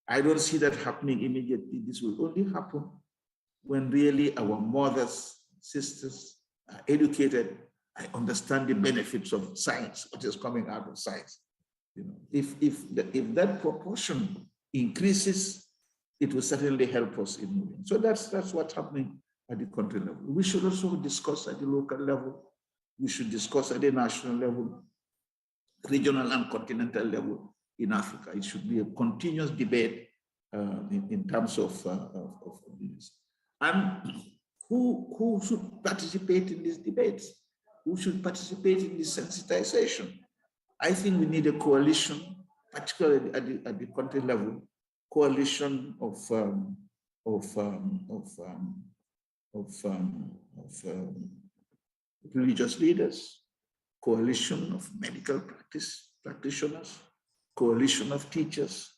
I don't see that happening immediately. This will only happen when really our mothers, sisters are educated. I understand the benefits of science, what is coming out of science. If that proportion increases, it will certainly help us in moving. So that's what's happening at the country level. We should also discuss at the local level. We should discuss at the national level, regional and continental level in Africa. It should be a continuous debate in terms of this. And who should participate in these debates? Who should participate in this sensitization? I think we need a coalition, particularly at the country level, coalition of religious leaders, coalition of medical practitioners, coalition of teachers,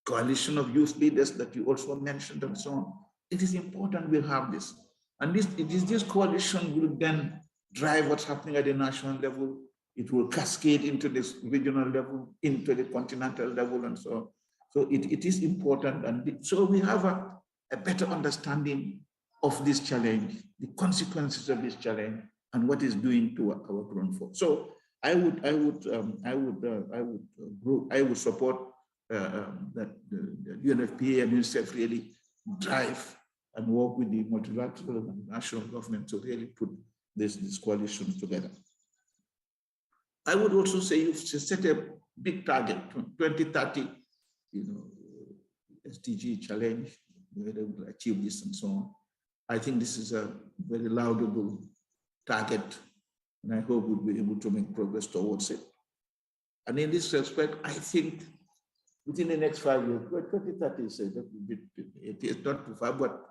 coalition of youth leaders that you also mentioned, and so on. It is important we have this. And this coalition will then drive what's happening at the national level. It will cascade into this regional level, into the continental level, and so on. So it is important. And so we have a better understanding of this challenge, the consequences of this challenge, and what it's doing to our grown folks. So I would support that the UNFPA and UNICEF really drive and work with the multilateral and national government to really put this coalition together. I would also say you've set a big target, 2030, SDG challenge, whether we'll achieve this and so on. I think this is a very laudable target, and I hope we'll be able to make progress towards it. And in this respect, I think within the next 5 years, 2030 is it's not too far, but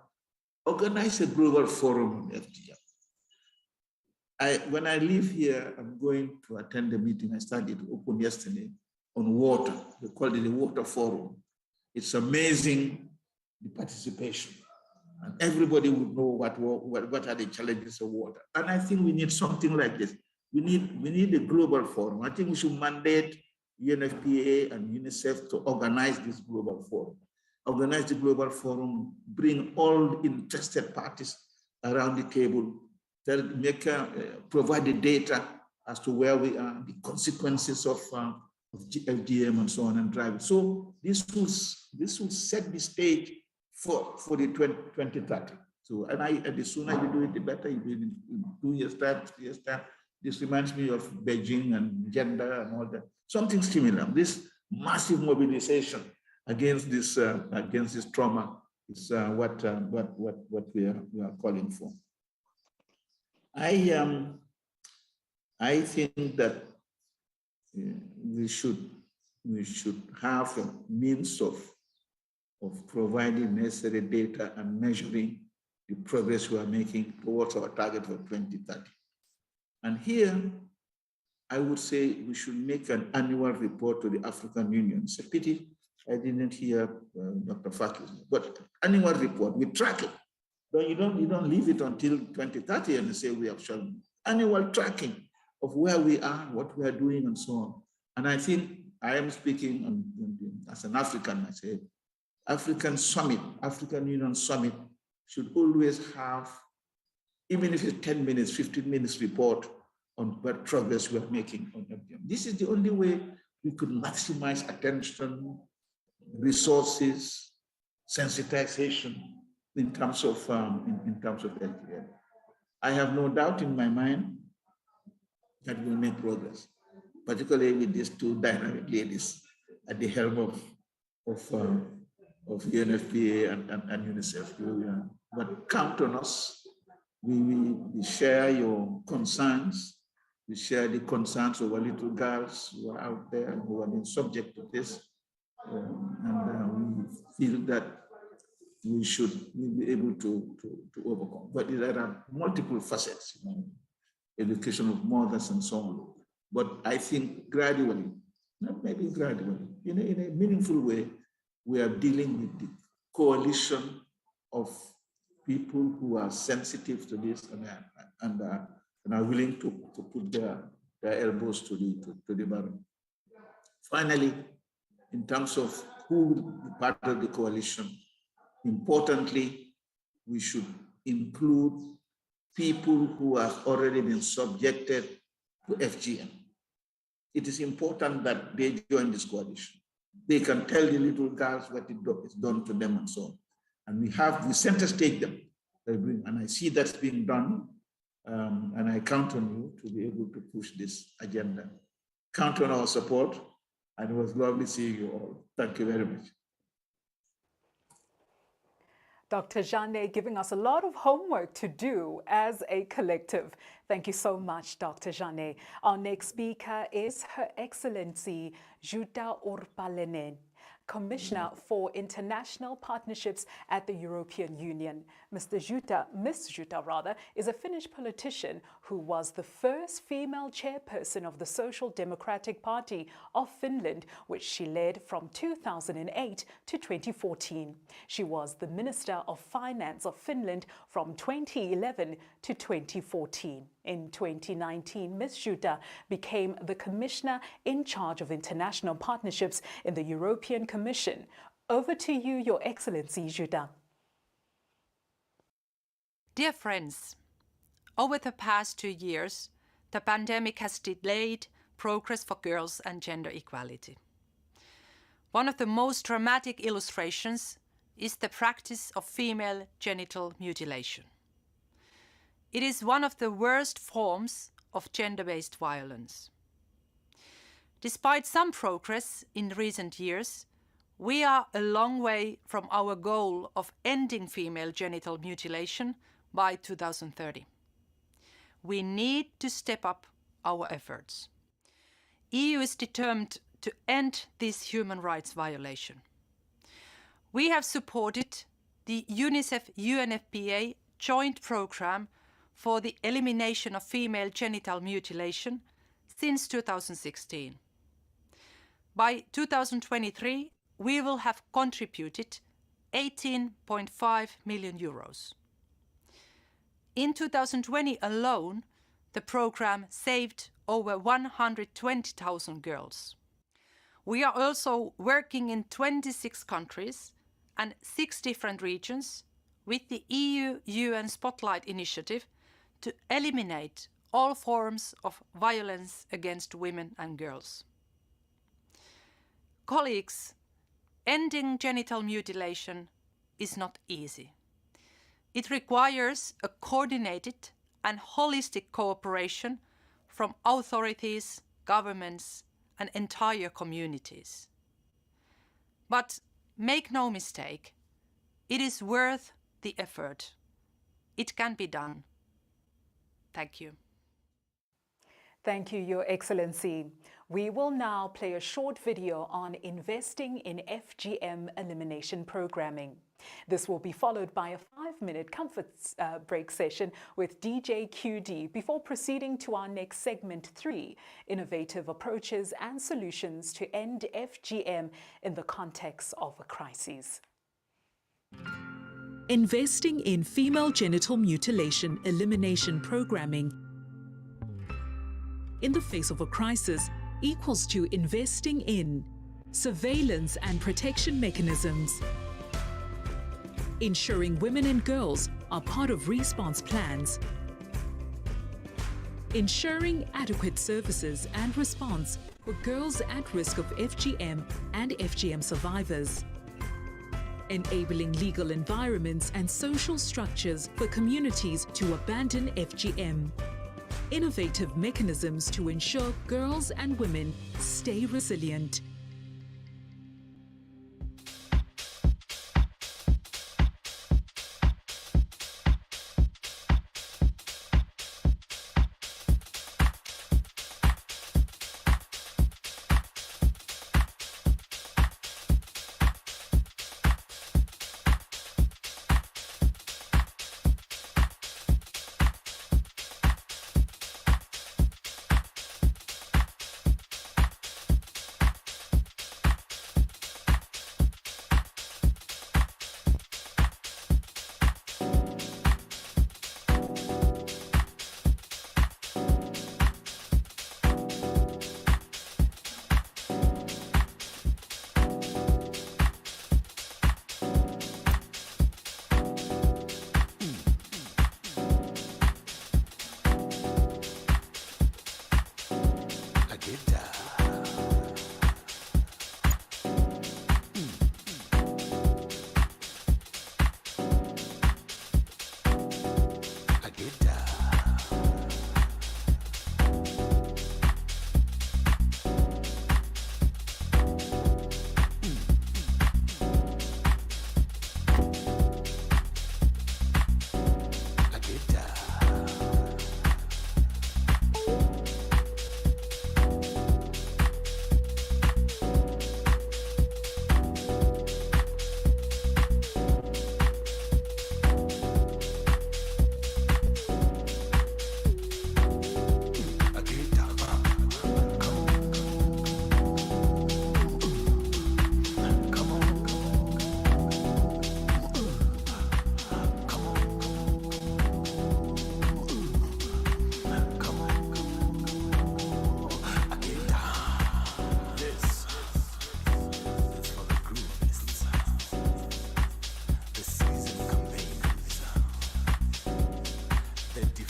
organize a global forum on FGM. When I leave here, I'm going to attend a meeting I started to open yesterday on water. They call it the Water Forum. It's amazing, the participation. And everybody would know what are the challenges of water. And I think we need something like this. We need a global forum. I think we should mandate UNFPA and UNICEF to organize this global forum. Organize the global forum, bring all interested parties around the table, provide the data as to where we are, the consequences of FGM and so on, and drive it. So this will set the stage for the 2030. So, and the sooner you do it, the better. You do it in 2 years' time, 3 years' time. This reminds me of Beijing and gender and all that. Something similar. This massive mobilization against this trauma is what we are calling for. I think that we should have a means of providing necessary data and measuring the progress we are making towards our target for 2030. And here, I would say we should make an annual report to the African Union. It's a pity I didn't hear Dr. Fakis, but annual report, we track it. You don't leave it until 2030 and say we have shown annual tracking of where we are, what we are doing, and so on. And I think I am speaking as an African. I say African Union Summit should always have, even if it's 10 minutes, 15 minutes report on what progress we are making on FGM. This is the only way we could maximize attention, resources, sensitization in terms of FGM. I have no doubt in my mind that we'll make progress, particularly with these two dynamic ladies at the helm of UNFPA and UNICEF. But count on us. We share your concerns. We share the concerns of our little girls who are out there who have been subject to this. And we feel that we should be able to overcome. But there are multiple facets, education of mothers and so on. But I think gradually, not maybe gradually, in a meaningful way, we are dealing with the coalition of people who are sensitive to this and are willing to put their elbows to the barrel. Finally, in terms of who will be part of the coalition, importantly, we should include people who have already been subjected to FGM. It is important that they join this coalition. They can tell the little girls what is done to them and so on. And we center stage them. And I see that's being done. And I count on you to be able to push this agenda. Count on our support. And it was lovely seeing you all. Thank you very much. Dr. Jane giving us a lot of homework to do as a collective. Thank you so much, Dr. Jane. Our next speaker is Her Excellency Jutta Urpalainen, Commissioner for International Partnerships at the European Union. Miss Jutta, is a Finnish politician who was the first female chairperson of the Social Democratic Party of Finland, which she led from 2008 to 2014. She was the Minister of Finance of Finland from 2011 to 2014. In 2019, Ms. Jutta became the Commissioner in charge of international partnerships in the European Commission. Over to you, Your Excellency, Jutta. Dear friends, over the past 2 years, the pandemic has delayed progress for girls and gender equality. One of the most dramatic illustrations is the practice of female genital mutilation. It is one of the worst forms of gender-based violence. Despite some progress in recent years, we are a long way from our goal of ending female genital mutilation by 2030. We need to step up our efforts. EU is determined to end this human rights violation. We have supported the UNICEF-UNFPA Joint Programme for the Elimination of Female Genital Mutilation since 2016. By 2023, we will have contributed 18.5 million euros. In 2020 alone, the programme saved over 120,000 girls. We are also working in 26 countries and 6 different regions with the EU-UN Spotlight initiative to eliminate all forms of violence against women and girls. Colleagues, ending genital mutilation is not easy. It requires a coordinated and holistic cooperation from authorities, governments, and entire communities. But make no mistake, it is worth the effort. It can be done. Thank you. Thank you, Your Excellency. We will now play a short video on investing in FGM elimination programming. This will be followed by a 5-minute comfort break session with DJ QD before proceeding to our next segment 3, innovative approaches and solutions to end FGM in the context of a crisis. Investing in female genital mutilation elimination programming in the face of a crisis equals to investing in surveillance and protection mechanisms, ensuring women and girls are part of response plans, ensuring adequate services and response for girls at risk of FGM and FGM survivors, enabling legal environments and social structures for communities to abandon FGM, innovative mechanisms to ensure girls and women stay resilient.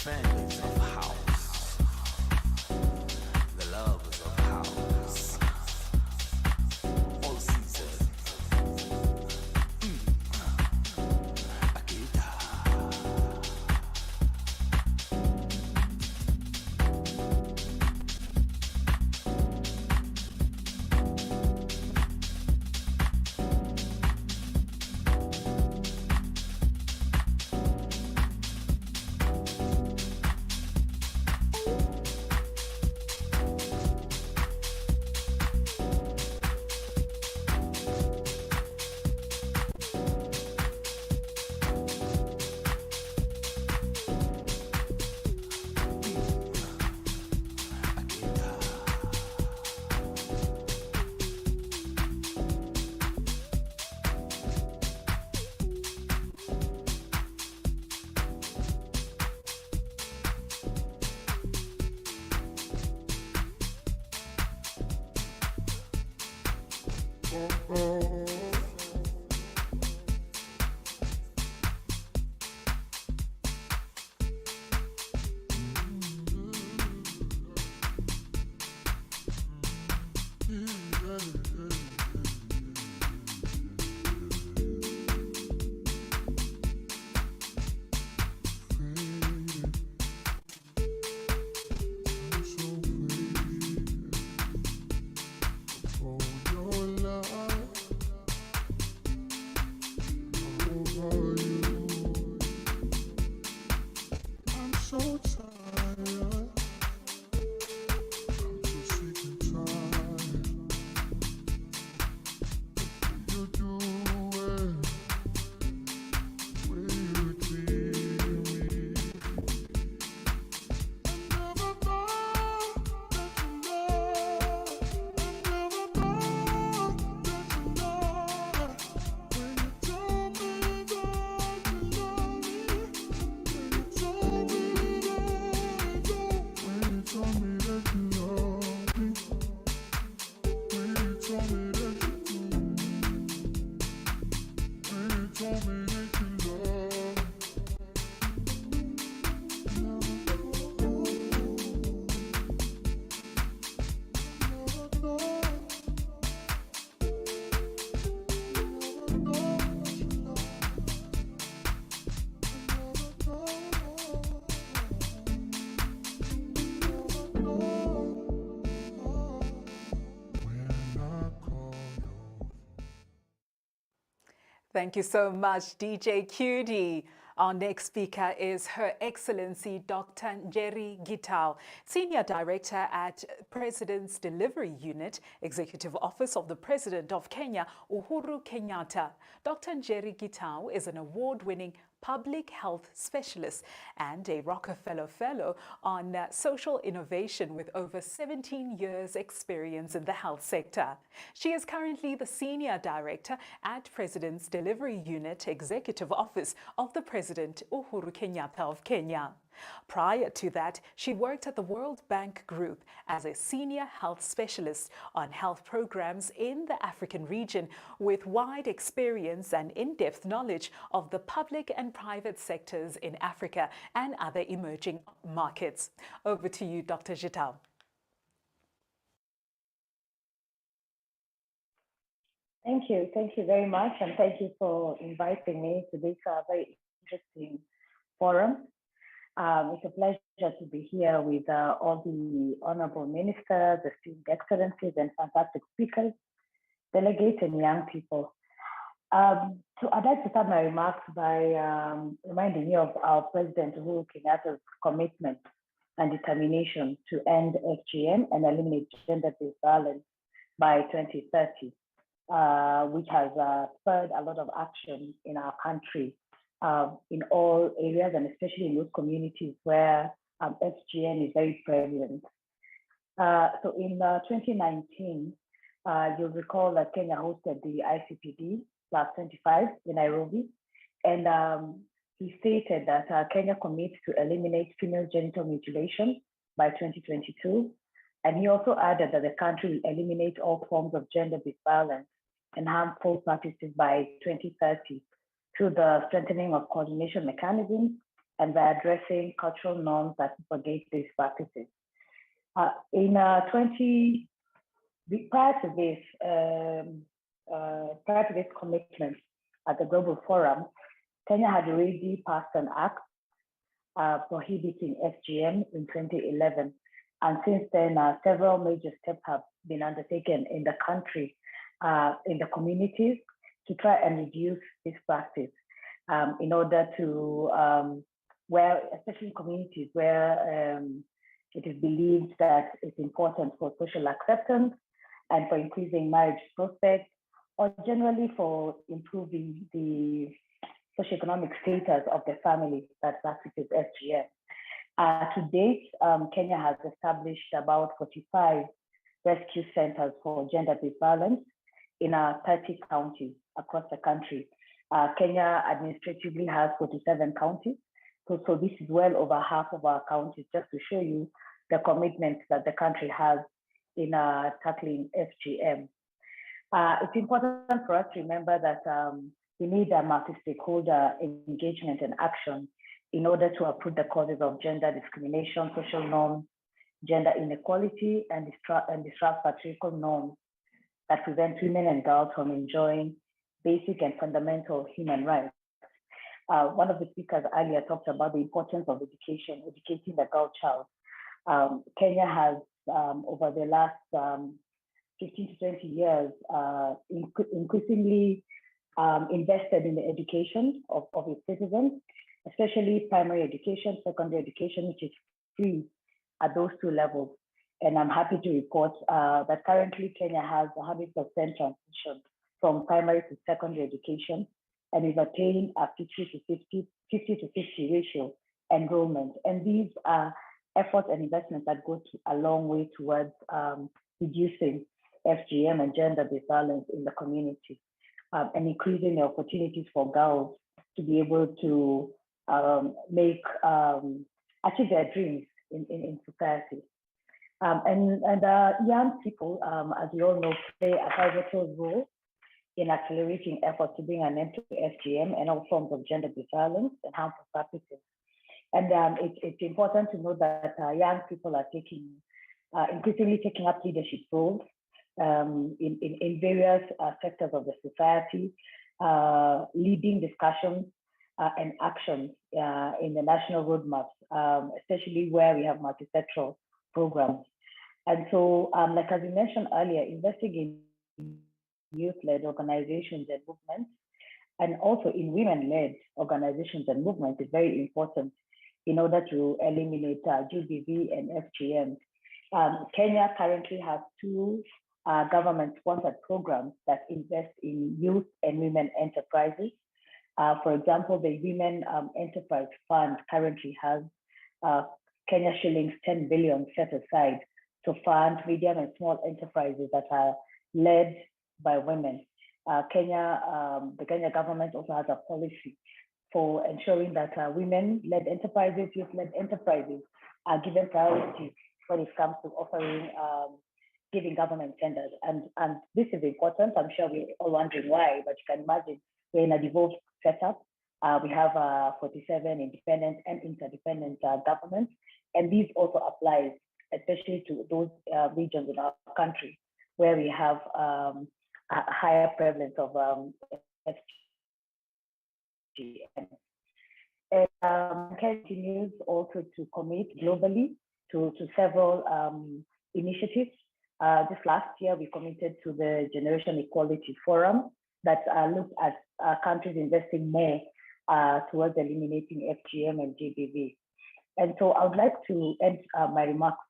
defenders of house, the lovers of house, all seasons. Akita. Thank you so much, DJ QD. Our next speaker is Her Excellency Dr. Njeri Gitau, Senior Director at President's Delivery Unit, Executive Office of the President of Kenya, Uhuru Kenyatta. Dr. Njeri Gitau is an award-winning public health specialist and a Rockefeller Fellow on social innovation with over 17 years experience in the health sector. She is currently the Senior Director at President's Delivery Unit, Executive Office of the President Uhuru Kenyatta of Kenya. Prior to that, she worked at the World Bank Group as a senior health specialist on health programs in the African region with wide experience and in-depth knowledge of the public and private sectors in Africa and other emerging markets. Over to you, Dr. Gitau. Thank you very much, and thank you for inviting me to this very interesting forum. It's a pleasure to be here with all the honorable ministers, esteemed excellencies, and fantastic speakers, delegates, and young people. So I'd like to start my remarks by reminding you of our President Uhuru Kenyatta's commitment and determination to end FGM and eliminate gender-based violence by 2030, which has spurred a lot of action in our country in all areas, and especially in those communities where FGM is very prevalent. So in 2019, you'll recall that Kenya hosted the ICPD +25 in Nairobi, and he stated that Kenya commits to eliminate female genital mutilation by 2022. And he also added that the country will eliminate all forms of gender-based violence and harmful practices by 2030 through the strengthening of coordination mechanisms and by addressing cultural norms that propagate these practices. Prior to this commitment at the Global Forum, Kenya had already passed an act prohibiting FGM in 2011. And since then, several major steps have been undertaken in the country, in the communities, to try and reduce this practice in order to, especially in communities where it is believed that it's important for social acceptance and for increasing marriage prospects, or generally for improving the socioeconomic status of the family that practices FGM. To date, Kenya has established about 45 rescue centers for gender-based violence in 30 counties across the country. Kenya administratively has 47 counties. So this is well over half of our counties, just to show you the commitment that the country has in tackling FGM. It's important for us to remember that we need a multi-stakeholder engagement and action in order to uproot the causes of gender discrimination, social norms, gender inequality, and disrupt patriarchal norms that prevent women and girls from enjoying basic and fundamental human rights. One of the speakers earlier talked about the importance of education, educating the girl child. Kenya has, over the last 15 to 20 years, increasingly invested in the education of its citizens, especially primary education, secondary education, which is free at those two levels. And I'm happy to report that currently Kenya has 100% transition from primary to secondary education, and we've attained a 50 to 50 ratio enrollment. And these are efforts and investments that go a long way towards reducing FGM and gender-based violence in the community, and increasing the opportunities for girls to be able to achieve their dreams in society. And young people, as you all know, play a pivotal role in accelerating efforts to bring an end to FGM and all forms of gender-based violence and harmful practices. And it's important to know that young people are increasingly taking up leadership roles in various sectors of the society, leading discussions and actions in the national roadmaps, especially where we have multi-sectoral programs. And so, like as we mentioned earlier, investing in youth-led organizations and movements, and also in women-led organizations and movements is very important in order to eliminate GBV and FGM. Kenya currently has two government-sponsored programs that invest in youth and women enterprises. For example, the Women Enterprise Fund currently has Kenya shillings 10 billion set aside to fund medium and small enterprises that are led by women. The Kenya government also has a policy for ensuring that women-led enterprises, youth-led enterprises are given priority when it comes to offering, giving government tenders. And this is important. I'm sure we're all wondering why, but you can imagine we're in a devolved setup. We have 47 independent and interdependent governments, and these also apply especially to those regions in our country where we have a higher prevalence of FGM. Continues also to commit globally to several initiatives. This last year, we committed to the Generation Equality Forum that looked at countries investing more towards eliminating FGM and GBV. And so I would like to end my remarks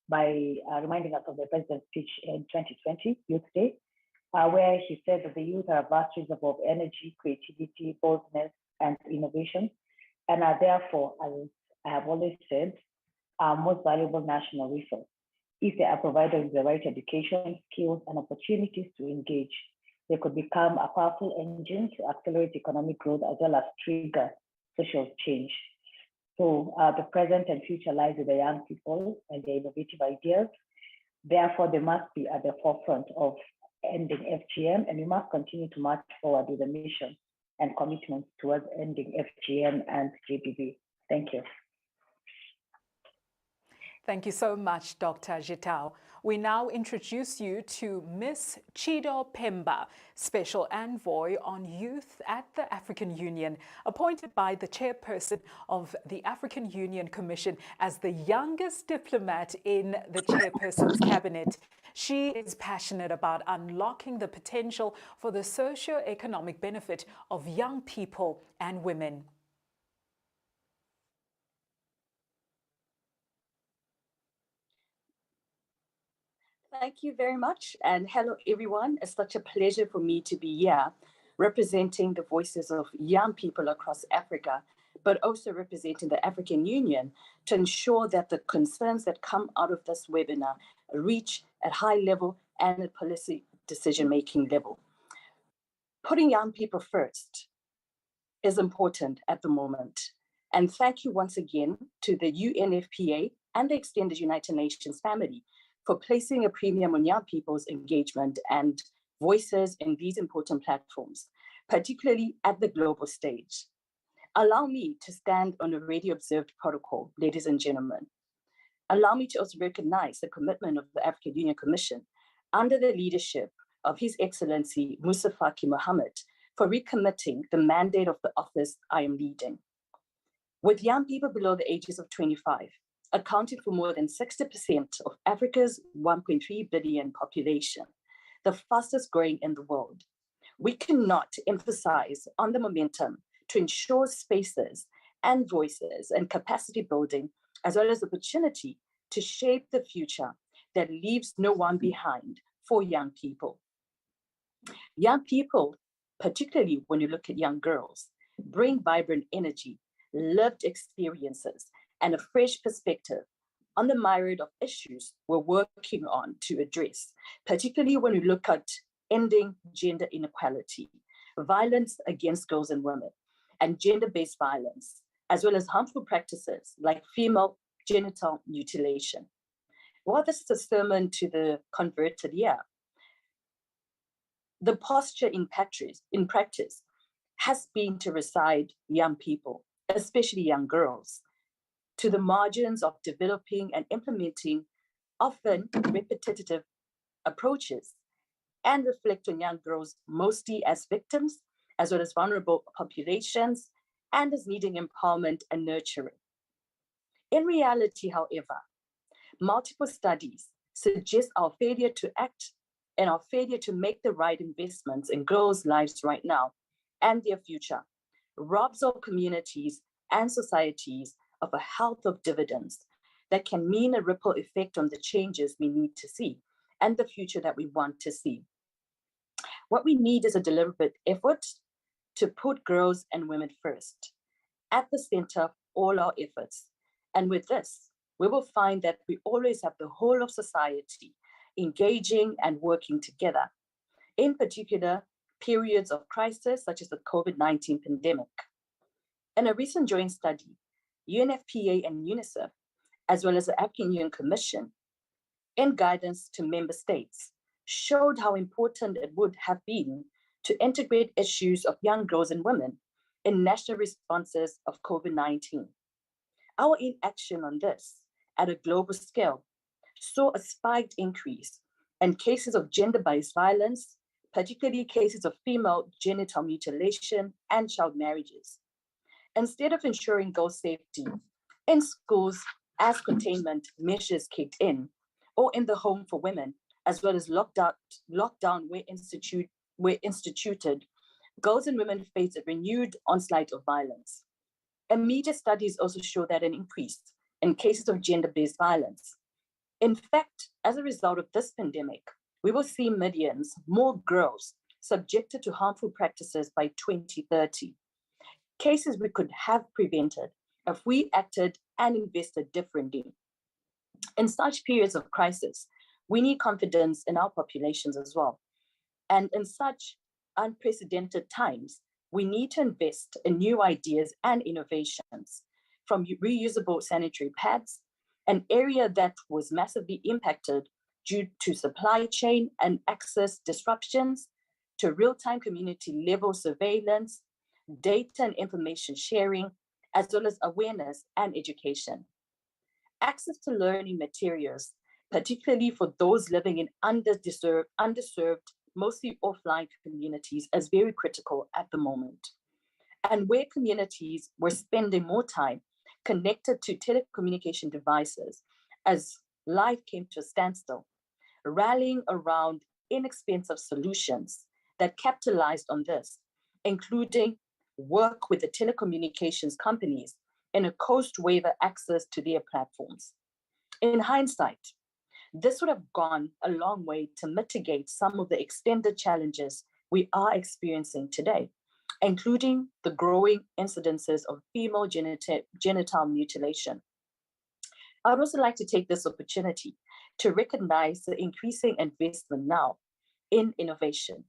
by reminding us of the President's speech in 2020, Youth Day, where he said that the youth are a vast reservoir of energy, creativity, boldness, and innovation, and are therefore, as I have always said, our most valuable national resource. If they are provided with the right education, skills, and opportunities to engage, they could become a powerful engine to accelerate economic growth as well as trigger social change. So the present and future lies with the young people and their innovative ideas. Therefore, they must be at the forefront of ending FGM, and we must continue to march forward with the mission and commitments towards ending FGM and GBV. Thank you. Thank you so much, Dr. Gitao. We now introduce you to Ms. Chido Pemba, Special Envoy on Youth at the African Union, appointed by the chairperson of the African Union Commission as the youngest diplomat in the chairperson's cabinet. She is passionate about unlocking the potential for the socio-economic benefit of young people and women. Thank you very much, and hello everyone. It's such a pleasure for me to be here representing the voices of young people across Africa, but also representing the African Union to ensure that the concerns that come out of this webinar reach at high level and at policy decision-making level. Putting young people first is important at the moment. And thank you once again to the UNFPA and the extended United Nations family for placing a premium on young people's engagement and voices in these important platforms, particularly at the global stage. Allow me to stand on a radio observed protocol, ladies and gentlemen. Allow me to also recognize the commitment of the African Union Commission under the leadership of His Excellency Musa Faki Mohammed for recommitting the mandate of the office I am leading. With young people below the ages of 25, accounting for more than 60% of Africa's 1.3 billion population, the fastest growing in the world, we cannot emphasize on the momentum to ensure spaces and voices and capacity building, as well as opportunity to shape the future that leaves no one behind for young people. Young people, particularly when you look at young girls, bring vibrant energy, lived experiences, and a fresh perspective on the myriad of issues we're working on to address, particularly when we look at ending gender inequality, violence against girls and women, and gender-based violence, as well as harmful practices like female genital mutilation. While this is a sermon to the converted ear, the posture in practice has been to reside young people, especially young girls, to the margins of developing and implementing often repetitive approaches, and reflect on young girls mostly as victims, as well as vulnerable populations, and as needing empowerment and nurturing. In reality, however, multiple studies suggest our failure to act and our failure to make the right investments in girls' lives right now and their future robs our communities and societies of a health of dividends that can mean a ripple effect on the changes we need to see and the future that we want to see. What we need is a deliberate effort to put girls and women first, at the center of all our efforts. And with this, we will find that we always have the whole of society engaging and working together, in particular periods of crisis such as the COVID-19 pandemic. In a recent joint study, UNFPA and UNICEF, as well as the African Union Commission, in guidance to member states, showed how important it would have been to integrate issues of young girls and women in national responses of COVID-19. Our inaction on this at a global scale saw a spiked increase in cases of gender-based violence, particularly cases of female genital mutilation and child marriages. Instead of ensuring girls' safety in schools as containment measures kicked in, or in the home for women, as well as lockdown were instituted, girls and women faced a renewed onslaught of violence. Immediate studies also show that an increase in cases of gender-based violence. In fact, as a result of this pandemic, we will see millions more girls subjected to harmful practices by 2030. Cases we could have prevented if we acted and invested differently. In such periods of crisis, we need confidence in our populations as well. And in such unprecedented times, we need to invest in new ideas and innovations, from reusable sanitary pads, an area that was massively impacted due to supply chain and access disruptions, to real-time community level surveillance, data and information sharing, as well as awareness and education. Access to learning materials, particularly for those living in underserved, mostly offline communities, is very critical at the moment. And where communities were spending more time connected to telecommunication devices as life came to a standstill, rallying around inexpensive solutions that capitalized on this, including work with the telecommunications companies in a cost waiver access to their platforms. In hindsight, this would have gone a long way to mitigate some of the extended challenges we are experiencing today, including the growing incidences of female genital mutilation. I would also like to take this opportunity to recognize the increasing investment now in innovation.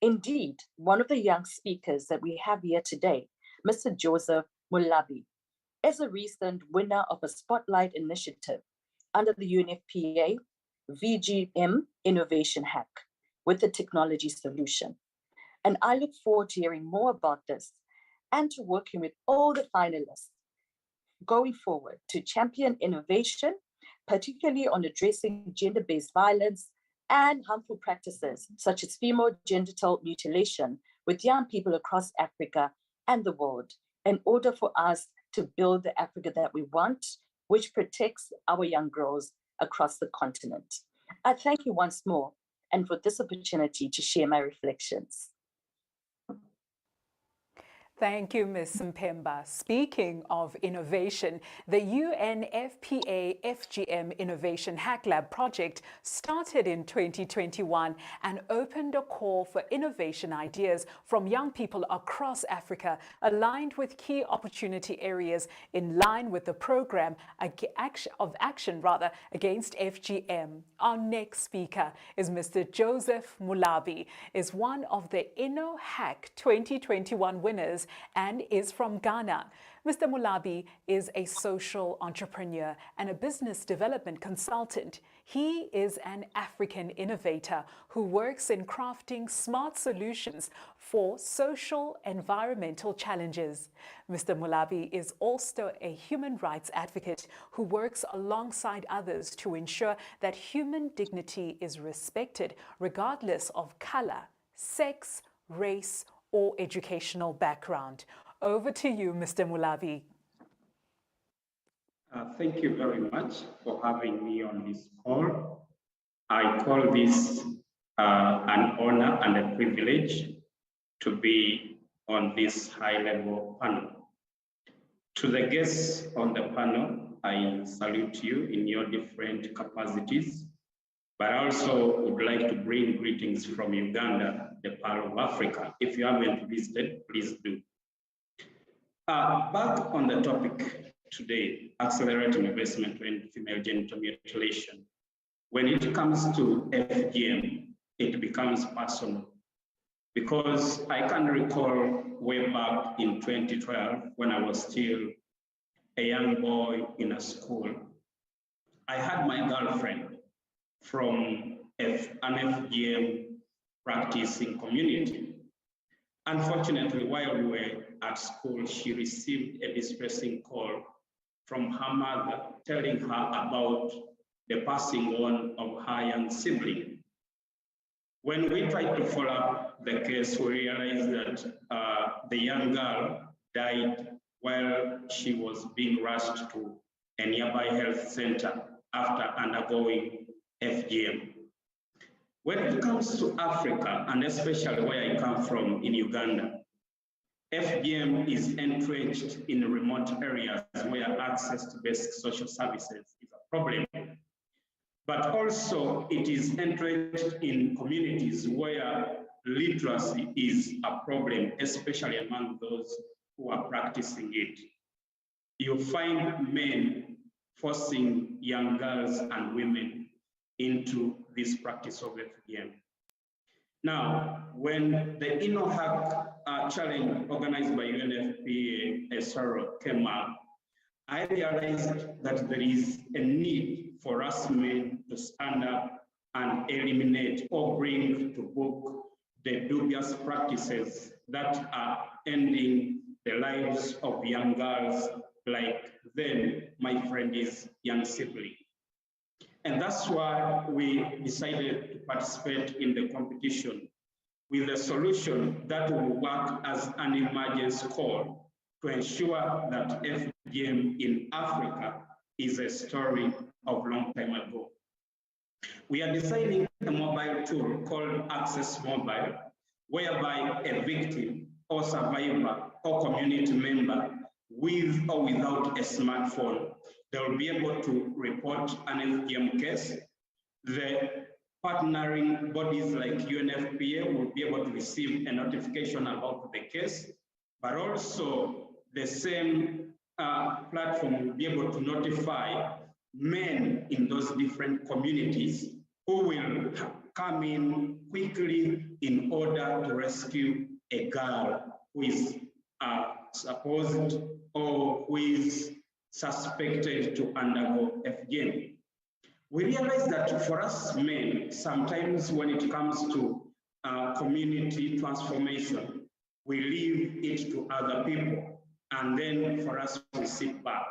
Indeed, one of the young speakers that we have here today, Mr. Joseph Mulabi, is a recent winner of a Spotlight Initiative under the UNFPA VGM Innovation Hack with the technology solution. And I look forward to hearing more about this and to working with all the finalists going forward to champion innovation, particularly on addressing gender-based violence and harmful practices such as female genital mutilation with young people across Africa and the world, in order for us to build the Africa that we want, which protects our young girls across the continent. I thank you once more and for this opportunity to share my reflections. Thank you, Ms. Mpemba. Speaking of innovation, the UNFPA-FGM Innovation Hack Lab project started in 2021 and opened a call for innovation ideas from young people across Africa, aligned with key opportunity areas in line with the program of action against FGM. Our next speaker is Mr. Joseph Mulabi, is one of the InnoHack 2021 winners and is from Ghana. Mr. Mulabi is a social entrepreneur and a business development consultant. He is an African innovator who works in crafting smart solutions for social environmental challenges. Mr. Mulabi is also a human rights advocate who works alongside others to ensure that human dignity is respected regardless of color, sex, race, or educational background. Over to you, Mr. Mulabi. Thank you very much for having me on this call. I call this an honor and a privilege to be on this high-level panel. To the guests on the panel, I salute you in your different capacities, but I also would like to bring greetings from Uganda, the Pearl of Africa. If you haven't visited, please do. Back on the topic today, accelerating investment in female genital mutilation. When it comes to FGM, it becomes personal, because I can recall way back in 2012 when I was still a young boy in a school. I had my girlfriend from an FGM practicing community. Unfortunately, while we were at school, she received a distressing call from her mother telling her about the passing on of her young sibling. When we tried to follow up the case, we realized that the young girl died while she was being rushed to a nearby health center after undergoing FGM. When it comes to Africa, and especially where I come from in Uganda, FGM is entrenched in remote areas where access to basic social services is a problem. But also it is entrenched in communities where literacy is a problem, especially among those who are practicing it. You find men forcing young girls and women into this practice of FGM. Now, when the InnoHack challenge organized by UNFPA came up, I realized that there is a need for us men to stand up and eliminate or bring to book the dubious practices that are ending the lives of young girls like then my friend is young sibling. And that's why we decided to participate in the competition with a solution that will work as an emergency call to ensure that FGM in Africa is a story of long time ago. We are designing a mobile tool called Access Mobile, whereby a victim or survivor or community member with or without a smartphone, they will be able to report an FGM case. The partnering bodies like UNFPA will be able to receive a notification about the case, but also the same platform will be able to notify men in those different communities who will come in quickly in order to rescue a girl who is supposed or who is suspected to undergo FGM. We realize that for us men, sometimes when it comes to community transformation, we leave it to other people, and then for us, we sit back.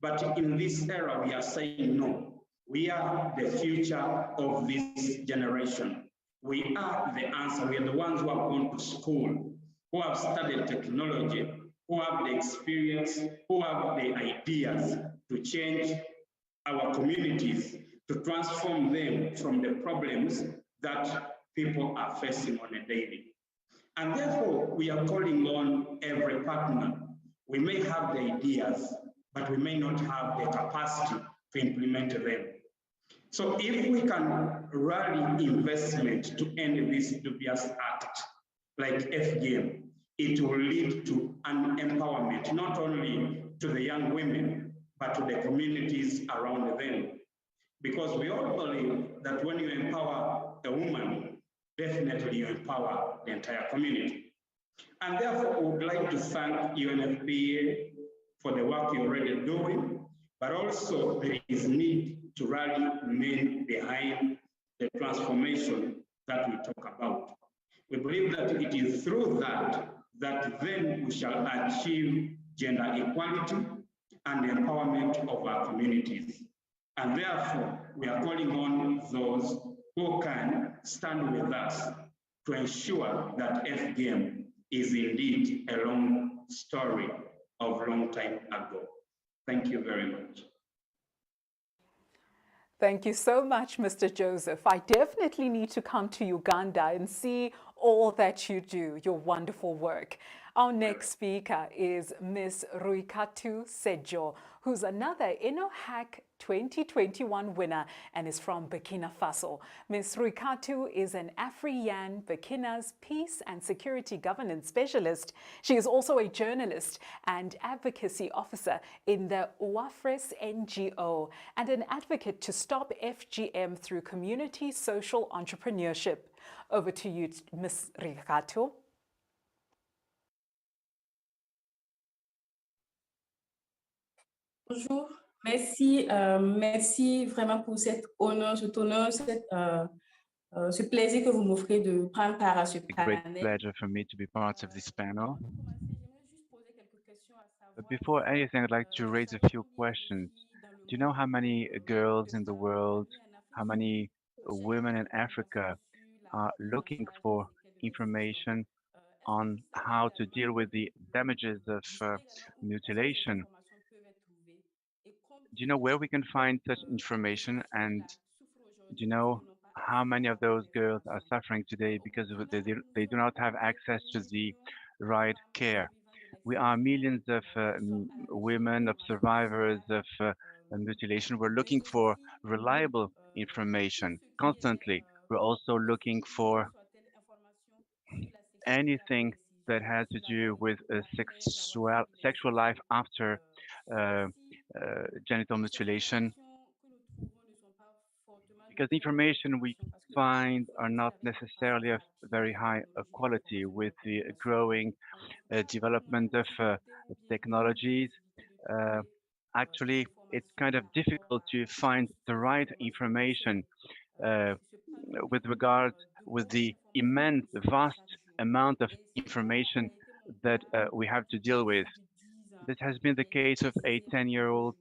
But in this era, we are saying no. We are the future of this generation. We are the answer. We are the ones who have gone to school, who have studied technology, who have the experience, who have the ideas to change our communities, to transform them from the problems that people are facing on a daily. And therefore, we are calling on every partner. We may have the ideas, but we may not have the capacity to implement them. So if we can rally investment to end this dubious act, like FGM, it will lead to an empowerment, not only to the young women, but to the communities around them. Because we all believe that when you empower a woman, definitely you empower the entire community. And therefore, we would like to thank UNFPA for the work you're already doing, but also there is need to rally men behind the transformation that we talk about. We believe that it is through that then we shall achieve gender equality and empowerment of our communities. And therefore, we are calling on those who can stand with us to ensure that FGM is indeed a long story of long time ago. Thank you very much. Thank you so much, Mr. Joseph. I definitely need to come to Uganda and see all that you do, your wonderful work. Our next speaker is Ms. Ruikatu Sejo, who's another InnoHack 2021 winner and is from Burkina Faso. Ms. Ruikatu is an Afriyan Burkina's Peace and Security Governance Specialist. She is also a journalist and advocacy officer in the UAFRES NGO and an advocate to stop FGM through community social entrepreneurship. Over to you, Ms. Ruikatu. Bonjour, merci, merci vraiment pour cet honneur, ce plaisir que vous m'offrez de prendre part à ce panel. A great pleasure for me to be part of this panel. But before anything, I'd like to raise a few questions. Do you know how many girls in the world, how many women in Africa are looking for information on how to deal with the damages of mutilation? Do you know where we can find such information, and do you know how many of those girls are suffering today because they do not have access to the right care? We are millions of women, of survivors of mutilation. We're looking for reliable information constantly. We're also looking for anything that has to do with sexual life after genital mutilation, because the information we find are not necessarily of very high quality. With the growing development of technologies, actually it's kind of difficult to find the right information with the immense, vast amount of information that we have to deal with. This has been the case of a 10-year-old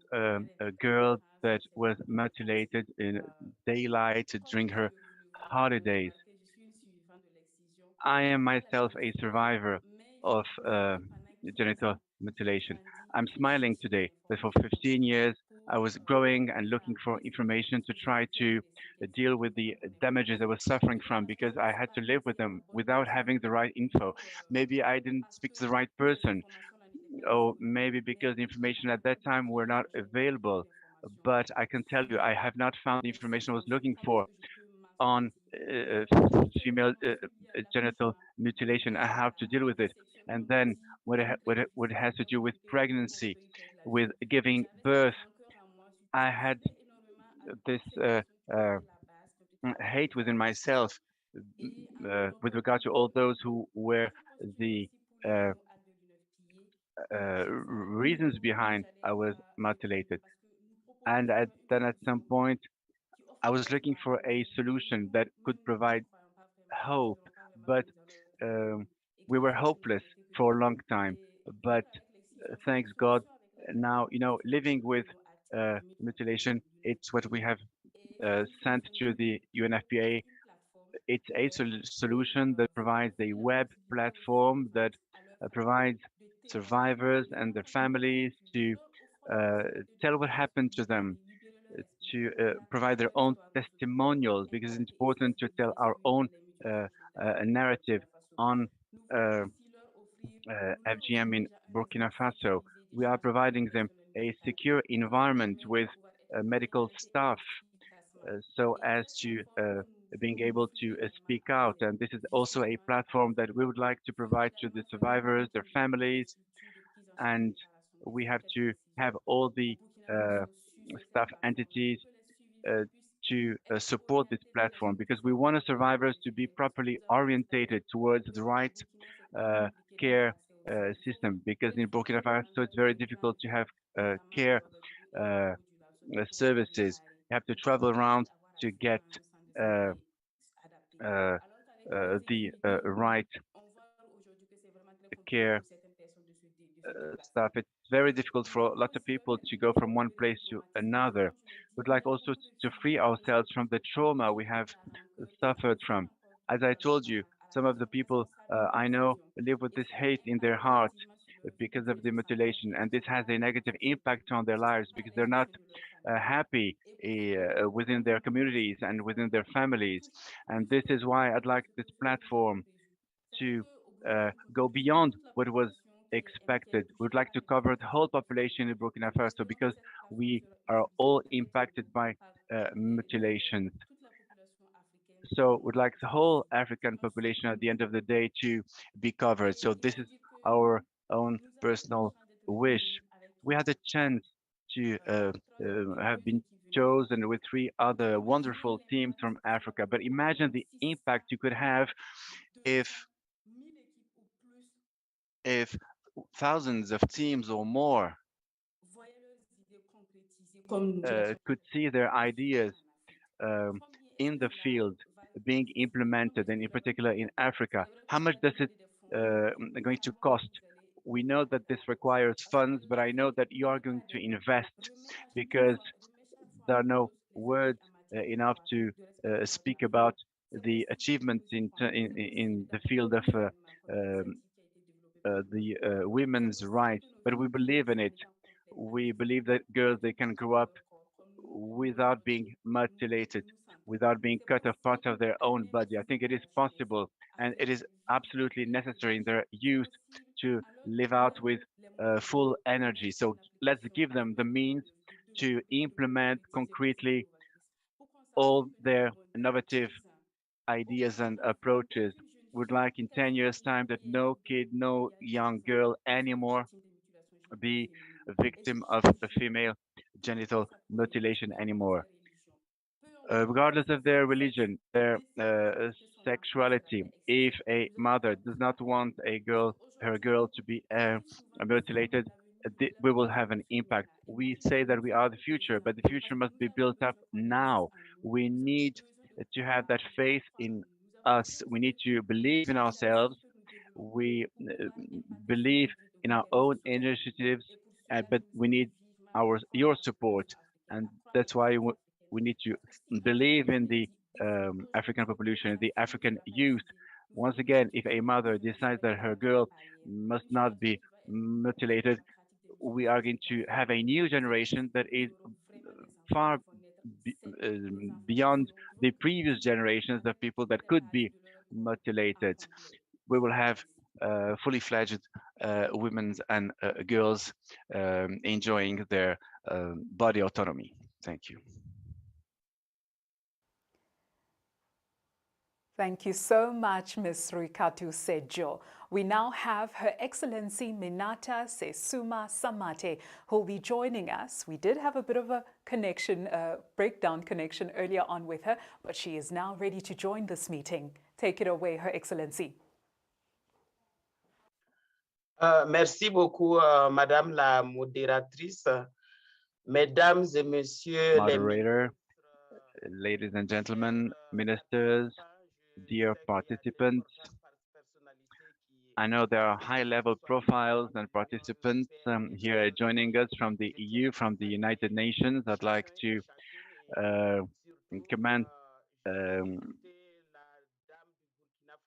girl that was mutilated in daylight during her holidays. I am myself a survivor of genital mutilation. I'm smiling today, but for 15 years, I was growing and looking for information to try to deal with the damages I was suffering from because I had to live with them without having the right info. Maybe I didn't speak to the right person, or maybe because the information at that time were not available. But I can tell you, I have not found the information I was looking for on female genital mutilation and how to deal with it. And then what it has to do with pregnancy, with giving birth. I had this hate within myself with regard to all those who were the uh, reasons behind I was mutilated. And then at some point, I was looking for a solution that could provide hope, but um, we were hopeless for a long time. But thanks God, now living with mutilation, it's what we have sent to the UNFPA. It's a solution that provides a web platform that provides survivors and their families to tell what happened to them, to provide their own testimonials, because it's important to tell our own narrative on FGM in Burkina Faso. We are providing them a secure environment with medical staff so as to being able to speak out. And this is also a platform that we would like to provide to the survivors, their families, and we have to have all the staff entities to support this platform because we want the survivors to be properly orientated towards the right care system, because in Burkina Faso it's very difficult to have care services. You have to travel around to get uh, the right care stuff. It's very difficult for lots of people to go from one place to another. We'd like also to free ourselves from the trauma we have suffered from. As I told you, some of the people I know live with this hate in their heart because of the mutilation, and this has a negative impact on their lives because they're not happy within their communities and within their families. And this is why I'd like this platform to go beyond what was expected. We'd like to cover the whole population in Burkina Faso because we are all impacted by mutilations. So we'd like the whole African population at the end of the day to be covered. So this is our own personal wish. We had a chance to have been chosen with three other wonderful teams from Africa. But imagine the impact you could have if thousands of teams or more could see their ideas in the field being implemented, and in particular in Africa. How much does it going to cost? We know that this requires funds, but I know that you are going to invest because there are no words enough to speak about the achievements in the field of the women's rights, but we believe in it. We believe that girls, they can grow up without being mutilated, without being cut off part of their own body. I think it is possible, and it is absolutely necessary in their youth to live out with full energy. So let's give them the means to implement concretely all their innovative ideas and approaches. Would like in 10 years' time that no kid, no young girl anymore be a victim of a female genital mutilation anymore. Regardless of their religion, their sexuality, if a mother does not want her girl to be mutilated, we will have an impact. We say that we are the future, but the future must be built up now. We need to have that faith in us. We need to believe in ourselves. We believe in our own initiatives, but we need your support, and that's why we need to believe in the African population, the African youth. Once again, if a mother decides that her girl must not be mutilated, we are going to have a new generation that is far beyond the previous generations of people that could be mutilated. We will have fully fledged women and girls enjoying their body autonomy. Thank you. Thank you so much, Ms. Rikatu Sejo. We now have Her Excellency Minata Sesuma Samate, who will be joining us. We did have a bit of a connection, breakdown connection earlier on with her, but she is now ready to join this meeting. Take it away, Her Excellency. Merci beaucoup, Madame la modératrice. Mesdames et Messieurs Moderator, ladies and gentlemen, ministers, dear participants, I know there are high-level profiles and participants here joining us from the EU, from the United Nations. I'd like to commend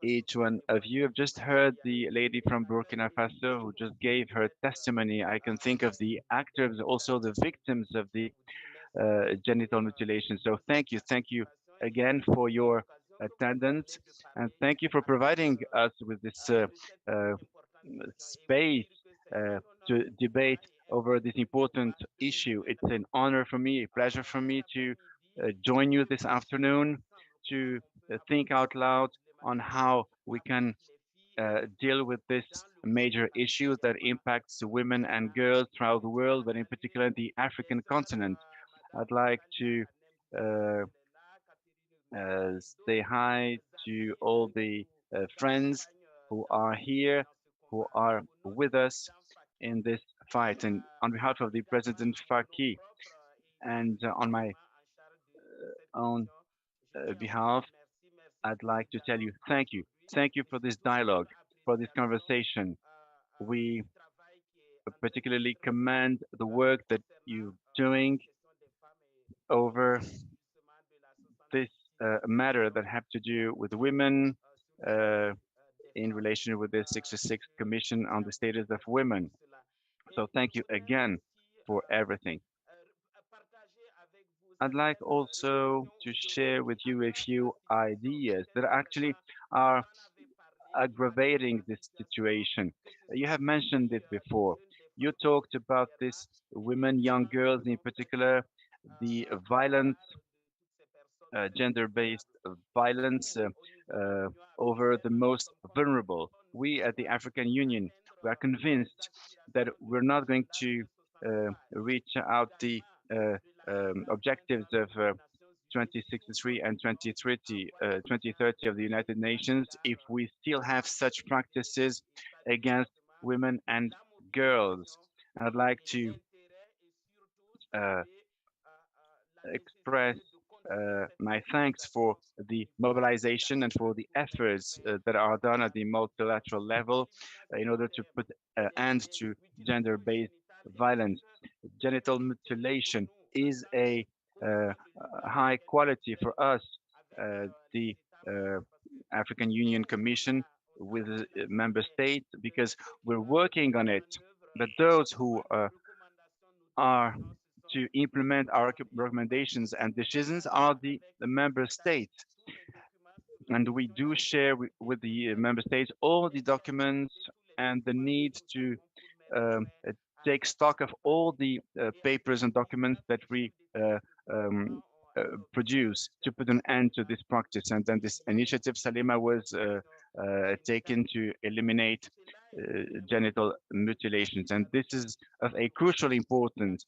each one of you. I've just heard the lady from Burkina Faso who just gave her testimony. I can think of the actors, also the victims of the genital mutilation. So thank you again for your attendance, and thank you for providing us with this space to debate over this important issue. It's an honor for me, a pleasure for me to join you this afternoon to think out loud on how we can deal with this major issue that impacts women and girls throughout the world, but in particular the African continent. I'd like to say hi to all the friends who are here, who are with us in this fight. And on behalf of the President Faki and on my own behalf, I'd like to tell you thank you. Thank you for this dialogue, for this conversation. We particularly commend the work that you're doing over this matter that have to do with women in relation with the 66th Commission on the Status of Women. So thank you again for everything. I'd like also to share with you a few ideas that actually are aggravating this situation. You have mentioned it before. You talked about this women, young girls in particular, the violence, gender-based violence over the most vulnerable. We at the African Union, we are convinced that we're not going to reach out the objectives of 2063 and 2030 of the United Nations if we still have such practices against women and girls. I'd like to express my thanks for the mobilization and for the efforts that are done at the multilateral level in order to put an end to gender-based violence. Genital mutilation is a high quality for us, the African Union Commission with member states, because we're working on it. But those who are to implement our recommendations and decisions are the member states. And we do share with the member states all the documents and the need to take stock of all the papers and documents that we produce to put an end to this practice. And then this initiative, Salima, was taken to eliminate genital mutilations. And this is of a crucial importance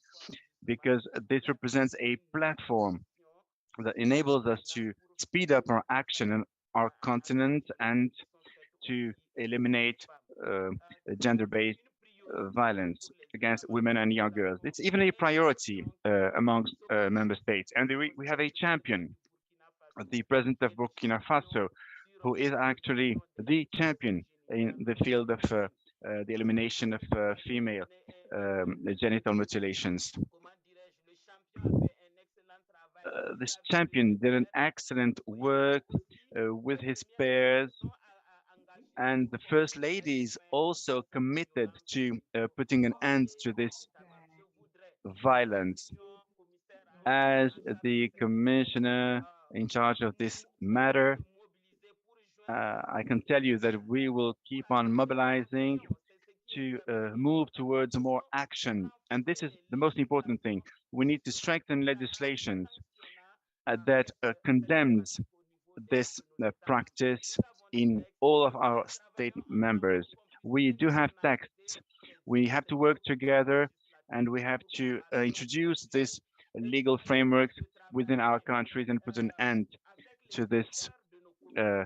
because this represents a platform that enables us to speed up our action in our continent and to eliminate gender-based violence against women and young girls. It's even a priority amongst member states. And we have a champion, the president of Burkina Faso, who is actually the champion in the field of the elimination of female genital mutilations. This champion did an excellent work with his peers, and the First Lady is also committed to putting an end to this violence. As the commissioner in charge of this matter, I can tell you that we will keep on mobilizing to move towards more action. And this is the most important thing. We need to strengthen legislations that condemns this practice in all of our state members. We do have texts. We have to work together and we have to introduce this legal framework within our countries and put an end to this uh,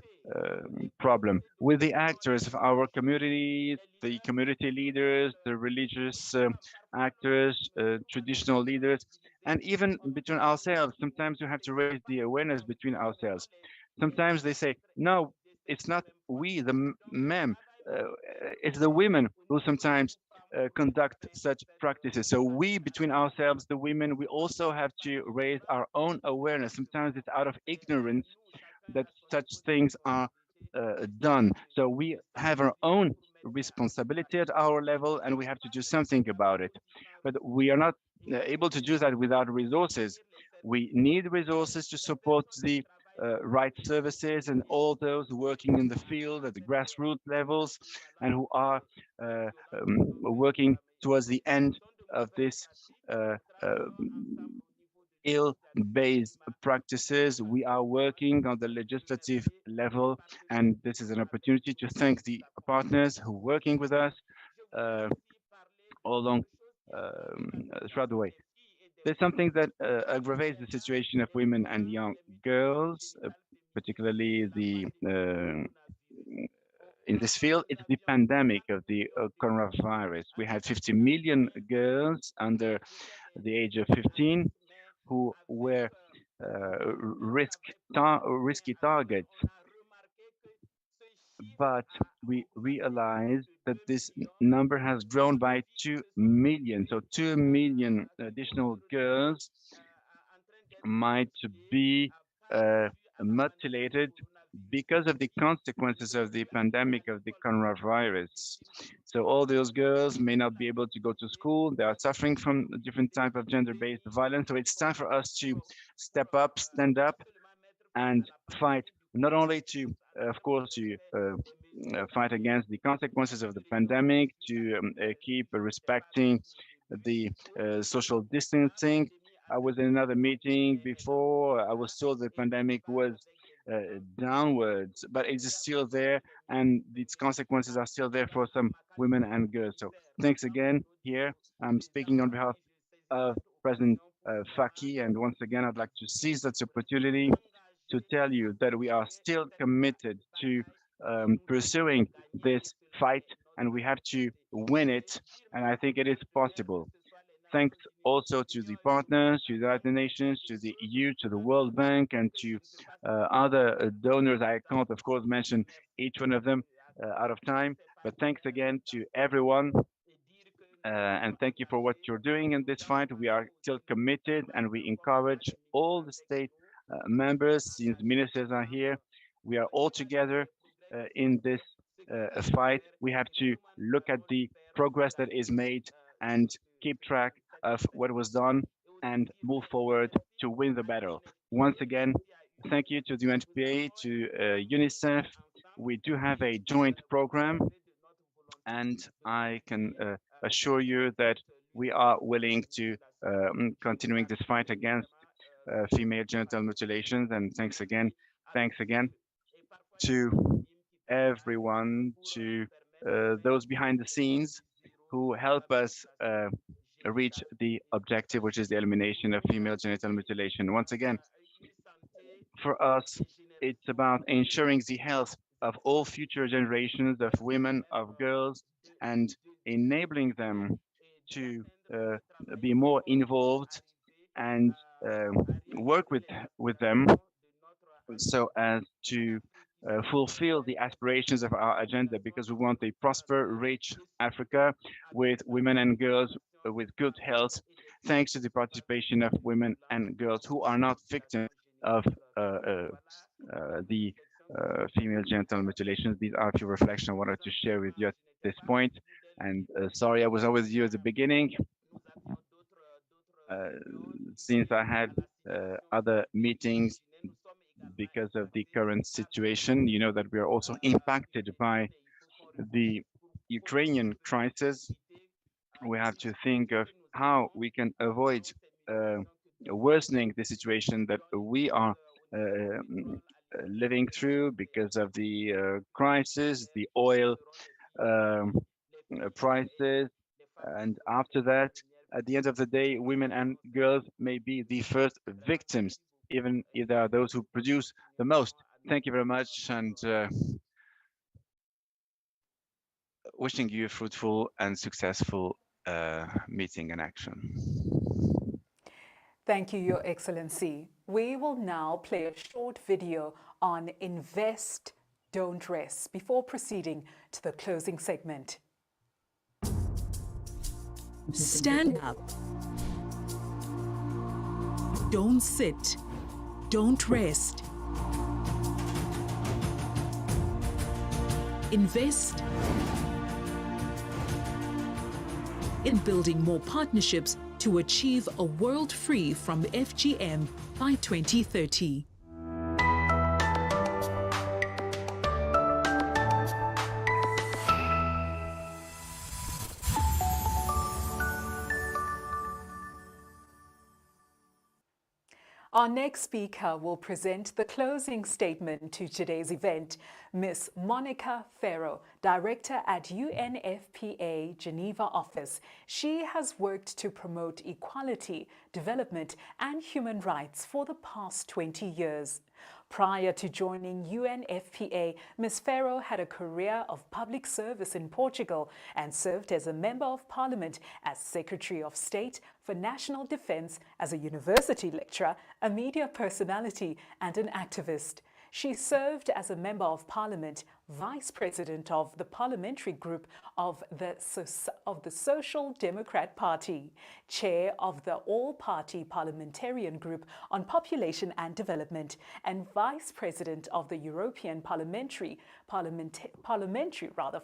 problem with the actors of our community, the community leaders, the religious actors, traditional leaders, and even between ourselves. Sometimes we have to raise the awareness between ourselves. Sometimes they say, no, it's not we, the men, it's the women who sometimes conduct such practices. So we, between ourselves, the women, we also have to raise our own awareness. Sometimes it's out of ignorance that such things are done. So we have our own responsibility at our level and we have to do something about it. But we are not able to do that without resources. We need resources to support the right services and all those working in the field at the grassroots levels and who are working towards the end of this ill-based practices. We are working on the legislative level, and this is an opportunity to thank the partners who are working with us all along throughout the way. There's something that aggravates the situation of women and young girls, particularly the in this field. It's the pandemic of the coronavirus. We had 50 million girls under the age of 15 who were risky targets. But we realized that this number has grown by 2 million. So 2 million additional girls might be mutilated because of the consequences of the pandemic of the coronavirus. So all those girls may not be able to go to school. They are suffering from a different type of gender-based violence. So it's time for us to step up, stand up, and fight, not only to, of course, to fight against the consequences of the pandemic, to keep respecting the social distancing. I was in another meeting before. I was told the pandemic was downwards, but it's still there, and its consequences are still there for some women and girls. So thanks again. Here, I'm speaking on behalf of President Faki, and once again, I'd like to seize that opportunity to tell you that we are still committed to pursuing this fight, and we have to win it, and I think it is possible. Thanks also to the partners, to the United Nations, to the EU, to the World Bank, and to other donors. I can't, of course, mention each one of them out of time, but thanks again to everyone. And thank you for what you're doing in this fight. We are still committed and we encourage all the state members, since ministers are here. We are all together in this fight. We have to look at the progress that is made and keep track of what was done and move forward to win the battle. Once again, thank you to the UNFPA, to UNICEF. We do have a joint program, and I can assure you that we are willing to continuing this fight against female genital mutilations. And thanks again to everyone, to those behind the scenes who help us reach the objective, which is the elimination of female genital mutilation. Once again, for us, it's about ensuring the health of all future generations of women, of girls, and enabling them to be more involved and work with them so as to fulfill the aspirations of our agenda, because we want a prosper, rich Africa with women and girls with good health, thanks to the participation of women and girls who are not victims of the female genital mutilations. These are a few reflections I wanted to share with you at this point. And sorry, I was not with you at the beginning. Since I had other meetings because of the current situation, you know that we are also impacted by the Ukrainian crisis. We have to think of how we can avoid worsening the situation that we are living through because of the crisis, the oil prices, and after that, at the end of the day, women and girls may be the first victims, even if there are those who produce the most. Thank you very much, and wishing you a fruitful and successful meeting and action. Thank you, Your Excellency. We will now play a short video on Invest, Don't Rest before proceeding to the closing segment. Stand up. Don't sit. Don't rest. Invest in building more partnerships to achieve a world free from FGM by 2030. Our next speaker will present the closing statement to today's event, Ms. Monica Ferro, Director at UNFPA Geneva office. She has worked to promote equality, development, and human rights for the past 20 years. Prior to joining UNFPA, Ms. Ferro had a career of public service in Portugal and served as a Member of Parliament, as Secretary of State for National Defence, as a university lecturer, a media personality, and an activist. She served as a Member of Parliament, Vice President of the Parliamentary Group of the Social Democrat Party, Chair of the All-Party Parliamentarian Group on Population and Development, and Vice President of the European Parliamentary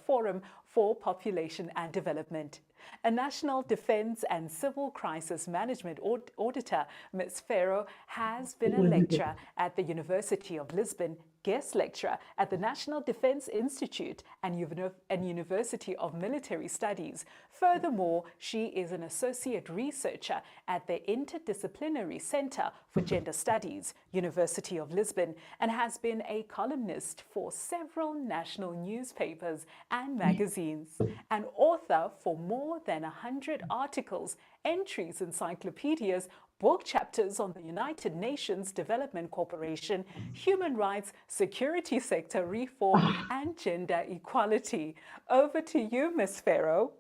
Forum for Population and Development. A National Defence and Civil Crisis Management Auditor, Ms. Ferro has been a lecturer at the University of Lisbon, guest lecturer at the National Defence Institute and University of Military Studies. Furthermore, she is an associate researcher at the Interdisciplinary Centre for Gender Studies, University of Lisbon, and has been a columnist for several national newspapers and magazines, an author for more than 100 articles, entries, encyclopedias, book chapters on the United Nations Development Corporation, human rights, security sector reform, and gender equality. Over to you, Ms. Ferro.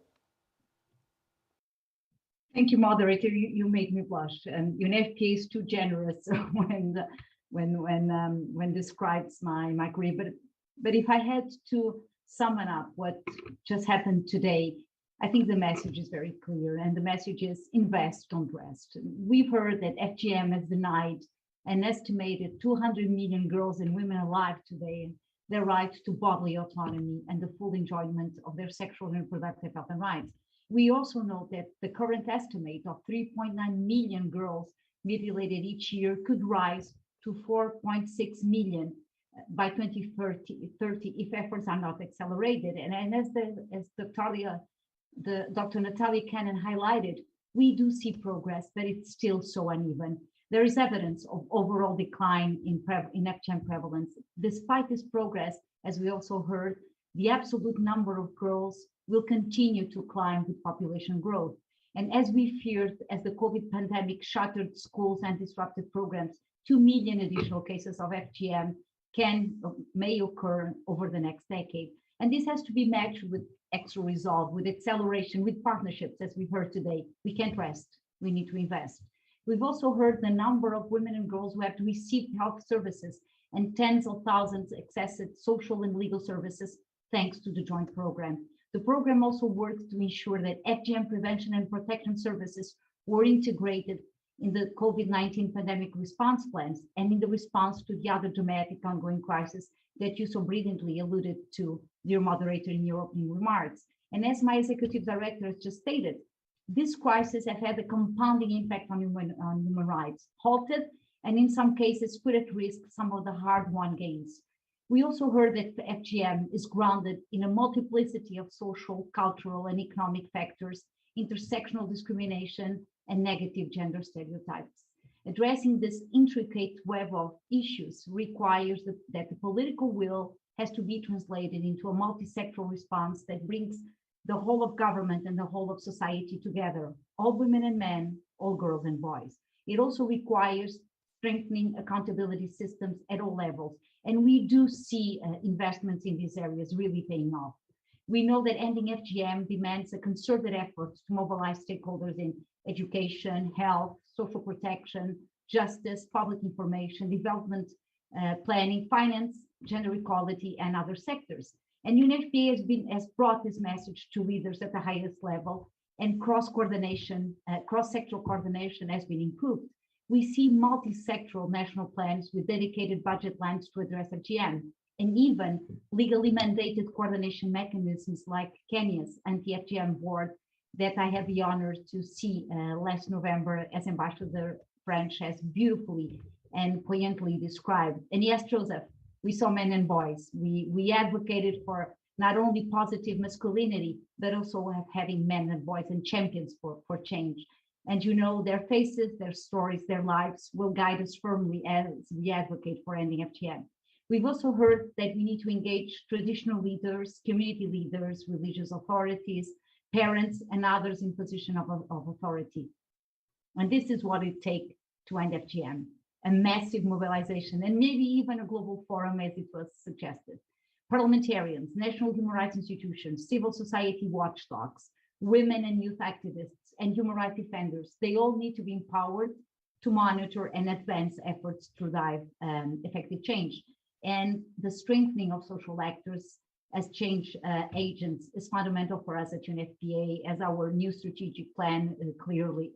Thank you, moderator. You made me blush. And UNFPA is too generous when describes my career. But if I had to sum up what just happened today, I think the message is very clear, and the message is invest, don't rest. We've heard that FGM has denied an estimated 200 million girls and women alive today their right to bodily autonomy and the full enjoyment of their sexual and reproductive health and rights. We also know that the current estimate of 3.9 million girls mutilated each year could rise to 4.6 million by 2030 if efforts are not accelerated. And as Dr. Natalia Cannon highlighted, we do see progress, but it's still so uneven. There is evidence of overall decline in FGM prevalence. Despite this progress, as we also heard, the absolute number of girls will continue to climb with population growth. And as we feared, as the COVID pandemic shuttered schools and disrupted programs, 2 million additional cases of FGM may occur over the next decade. And this has to be matched with extra resolve, with acceleration, with partnerships, as we've heard today. We can't rest, we need to invest. We've also heard the number of women and girls who have to receive health services and tens of thousands accessed social and legal services thanks to the joint program. The program also worked to ensure that FGM prevention and protection services were integrated in the COVID-19 pandemic response plans and in the response to the other dramatic ongoing crisis that you so brilliantly alluded to, dear moderator, in your opening remarks. And as my executive director has just stated, these crises have had a compounding impact on human rights, halted and in some cases put at risk some of the hard-won gains. We also heard that the FGM is grounded in a multiplicity of social, cultural, and economic factors, intersectional discrimination, and negative gender stereotypes. Addressing this intricate web of issues requires that the political will has to be translated into a multi-sectoral response that brings the whole of government and the whole of society together, all women and men, all girls and boys. It also requires strengthening accountability systems at all levels. And we do see investments in these areas really paying off. We know that ending FGM demands a concerted effort to mobilize stakeholders in education, health, social protection, justice, public information, development, planning, finance, gender equality, and other sectors. And UNFPA has brought this message to leaders at the highest level, and cross-sectoral coordination has been improved. We see multi-sectoral national plans with dedicated budget lines to address FGM, and even legally mandated coordination mechanisms like Kenya's anti-FGM board that I had the honor to see last November, as Ambassador French has beautifully and poignantly described. And yes, Joseph, we saw men and boys. We advocated for not only positive masculinity, but also having men and boys and champions for change. And you know, their faces, their stories, their lives will guide us firmly as we advocate for ending FGM. We've also heard that we need to engage traditional leaders, community leaders, religious authorities, parents, and others in position of authority. And this is what it takes to end FGM, a massive mobilization, and maybe even a global forum as it was suggested. Parliamentarians, national human rights institutions, civil society watchdogs, women and youth activists, and human rights defenders, they all need to be empowered to monitor and advance efforts to drive effective change. And the strengthening of social actors as change agents is fundamental for us at UNFPA, as our new strategic plan clearly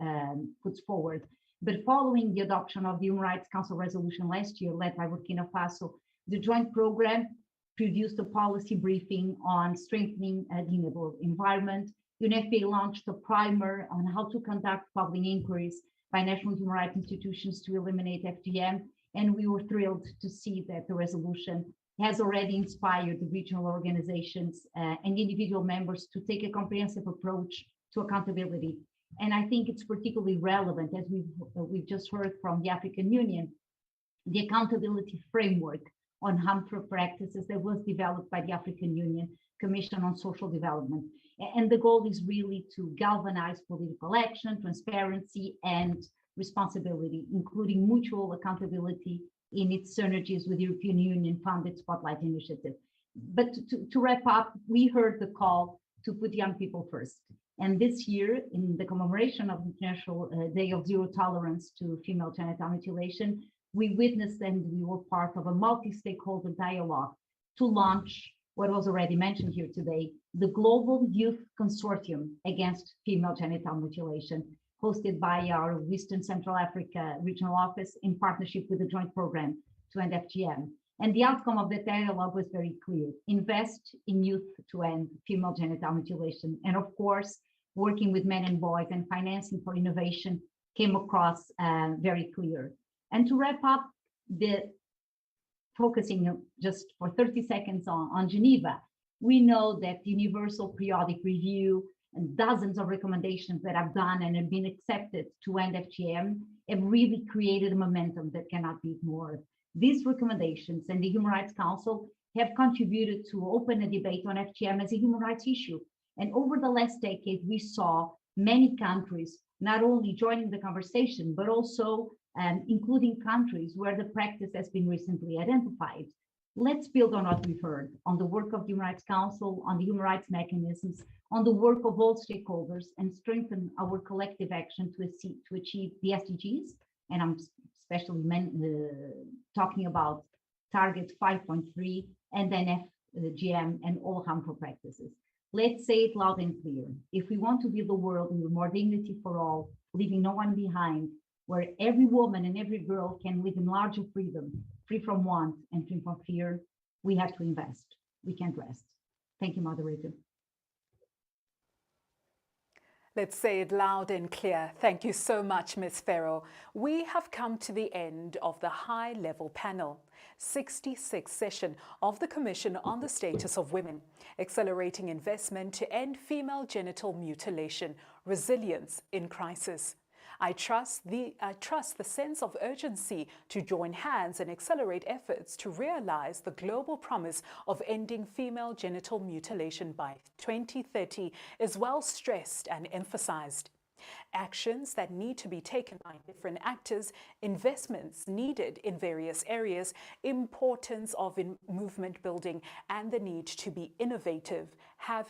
puts forward. But following the adoption of the Human Rights Council resolution last year, led by Burkina Faso, the joint program produced a policy briefing on strengthening the enabled environment. UNFPA launched a primer on how to conduct public inquiries by national human rights institutions to eliminate FGM. And we were thrilled to see that the resolution has already inspired the regional organizations and individual members to take a comprehensive approach to accountability. And I think it's particularly relevant, as we've just heard from the African Union, the accountability framework on harmful practices that was developed by the African Union Commission on Social Development. And the goal is really to galvanize political action, transparency, and responsibility, including mutual accountability in its synergies with the European Union funded Spotlight Initiative. But to wrap up, we heard the call to put young people first. And this year, in the commemoration of the International Day of Zero Tolerance to Female Genital Mutilation, we witnessed and we were part of a multi-stakeholder dialogue to launch what was already mentioned here today, the Global Youth Consortium Against Female Genital Mutilation, hosted by our Western Central Africa Regional Office in partnership with the Joint Programme to End FGM. And the outcome of that dialogue was very clear: invest in youth to end female genital mutilation. And of course, working with men and boys and financing for innovation came across very clear. And to wrap up, focusing just for 30 seconds on Geneva, we know that the Universal Periodic Review and dozens of recommendations that have done and have been accepted to end FGM have really created a momentum that cannot be ignored. These recommendations and the Human Rights Council have contributed to open a debate on FGM as a human rights issue. And over the last decade, we saw many countries not only joining the conversation, but also including countries where the practice has been recently identified. Let's build on what we've heard, on the work of the Human Rights Council, on the human rights mechanisms, on the work of all stakeholders, and strengthen our collective action to achieve the SDGs. And I'm especially talking about target 5.3, and then FGM and all harmful practices. Let's say it loud and clear. If we want to build a world with more dignity for all, leaving no one behind, where every woman and every girl can live in larger freedom, free from want and free from fear, we have to invest. We can't rest. Thank you, moderator. Let's say it loud and clear. Thank you so much, Ms. Farrow. We have come to the end of the high-level panel, 66th session of the Commission on the Status of Women, Accelerating Investment to End Female Genital Mutilation, Resilience in Crisis. I trust the sense of urgency to join hands and accelerate efforts to realize the global promise of ending female genital mutilation by 2030 is well stressed and emphasized. Actions that need to be taken by different actors, investments needed in various areas, importance of movement building, and the need to be innovative have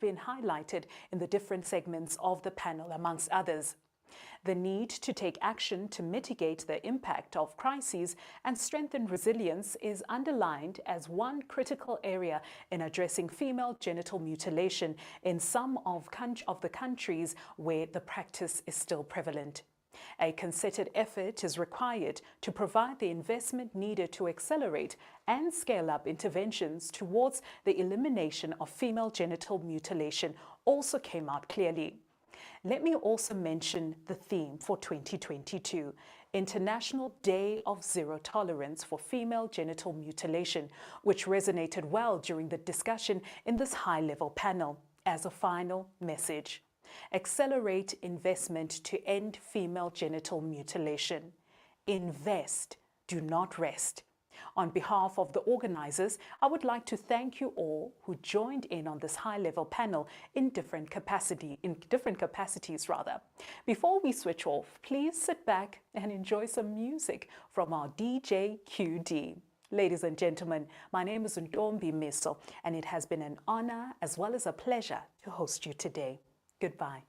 been highlighted in the different segments of the panel, amongst others. The need to take action to mitigate the impact of crises and strengthen resilience is underlined as one critical area in addressing female genital mutilation in some of the countries where the practice is still prevalent. A concerted effort is required to provide the investment needed to accelerate and scale up interventions towards the elimination of female genital mutilation also came out clearly. Let me also mention the theme for 2022, International Day of Zero Tolerance for Female Genital Mutilation, which resonated well during the discussion in this high-level panel as a final message. Accelerate investment to end female genital mutilation. Invest, do not rest. On behalf of the organizers, I would like to thank you all who joined in on this high-level panel in different capacities. Before we switch off, please sit back and enjoy some music from our DJ QD. Ladies and gentlemen, my name is Ntombi Miso, and it has been an honor as well as a pleasure to host you today. Goodbye.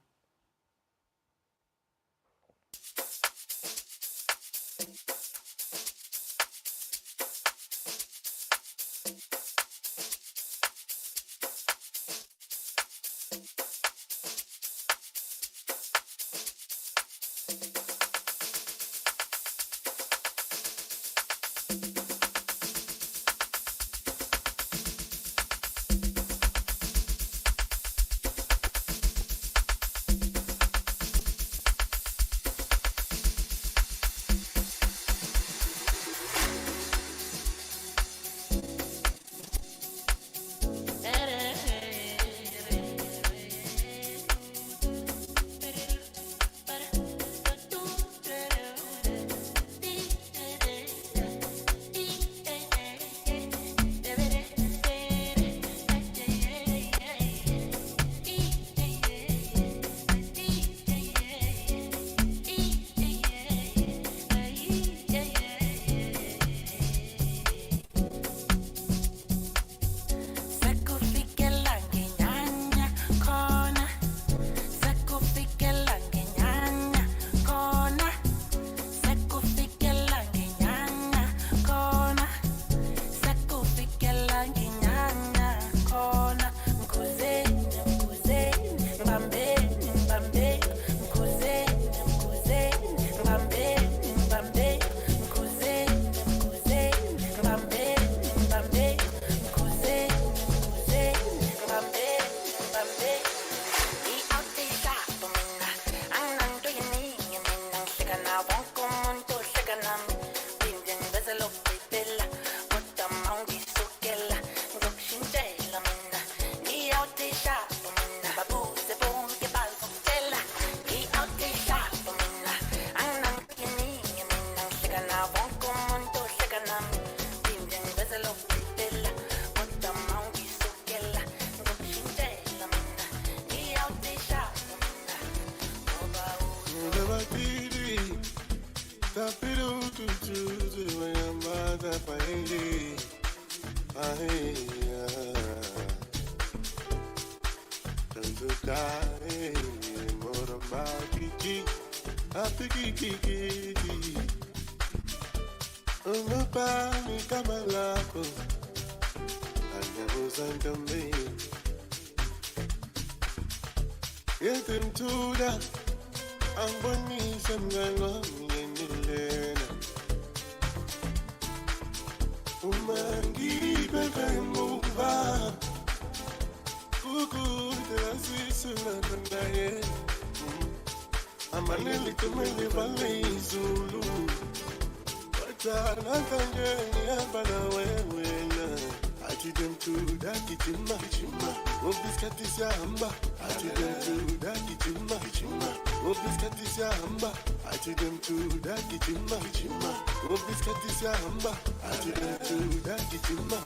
Unubani kama lako Anyabuzandame Yetemtuda Amboni samgano yenilena Umangi beka imuva Kuku terasi sunakandaye Amaneli kumeli vale izulu Watana kangeni abana wewena Atidem tu da kichima Obiskati ya amba Atidem tu da kichima Obiskati ya amba Atidem tu da kichima Obiskati ya amba Atidem tu da kichima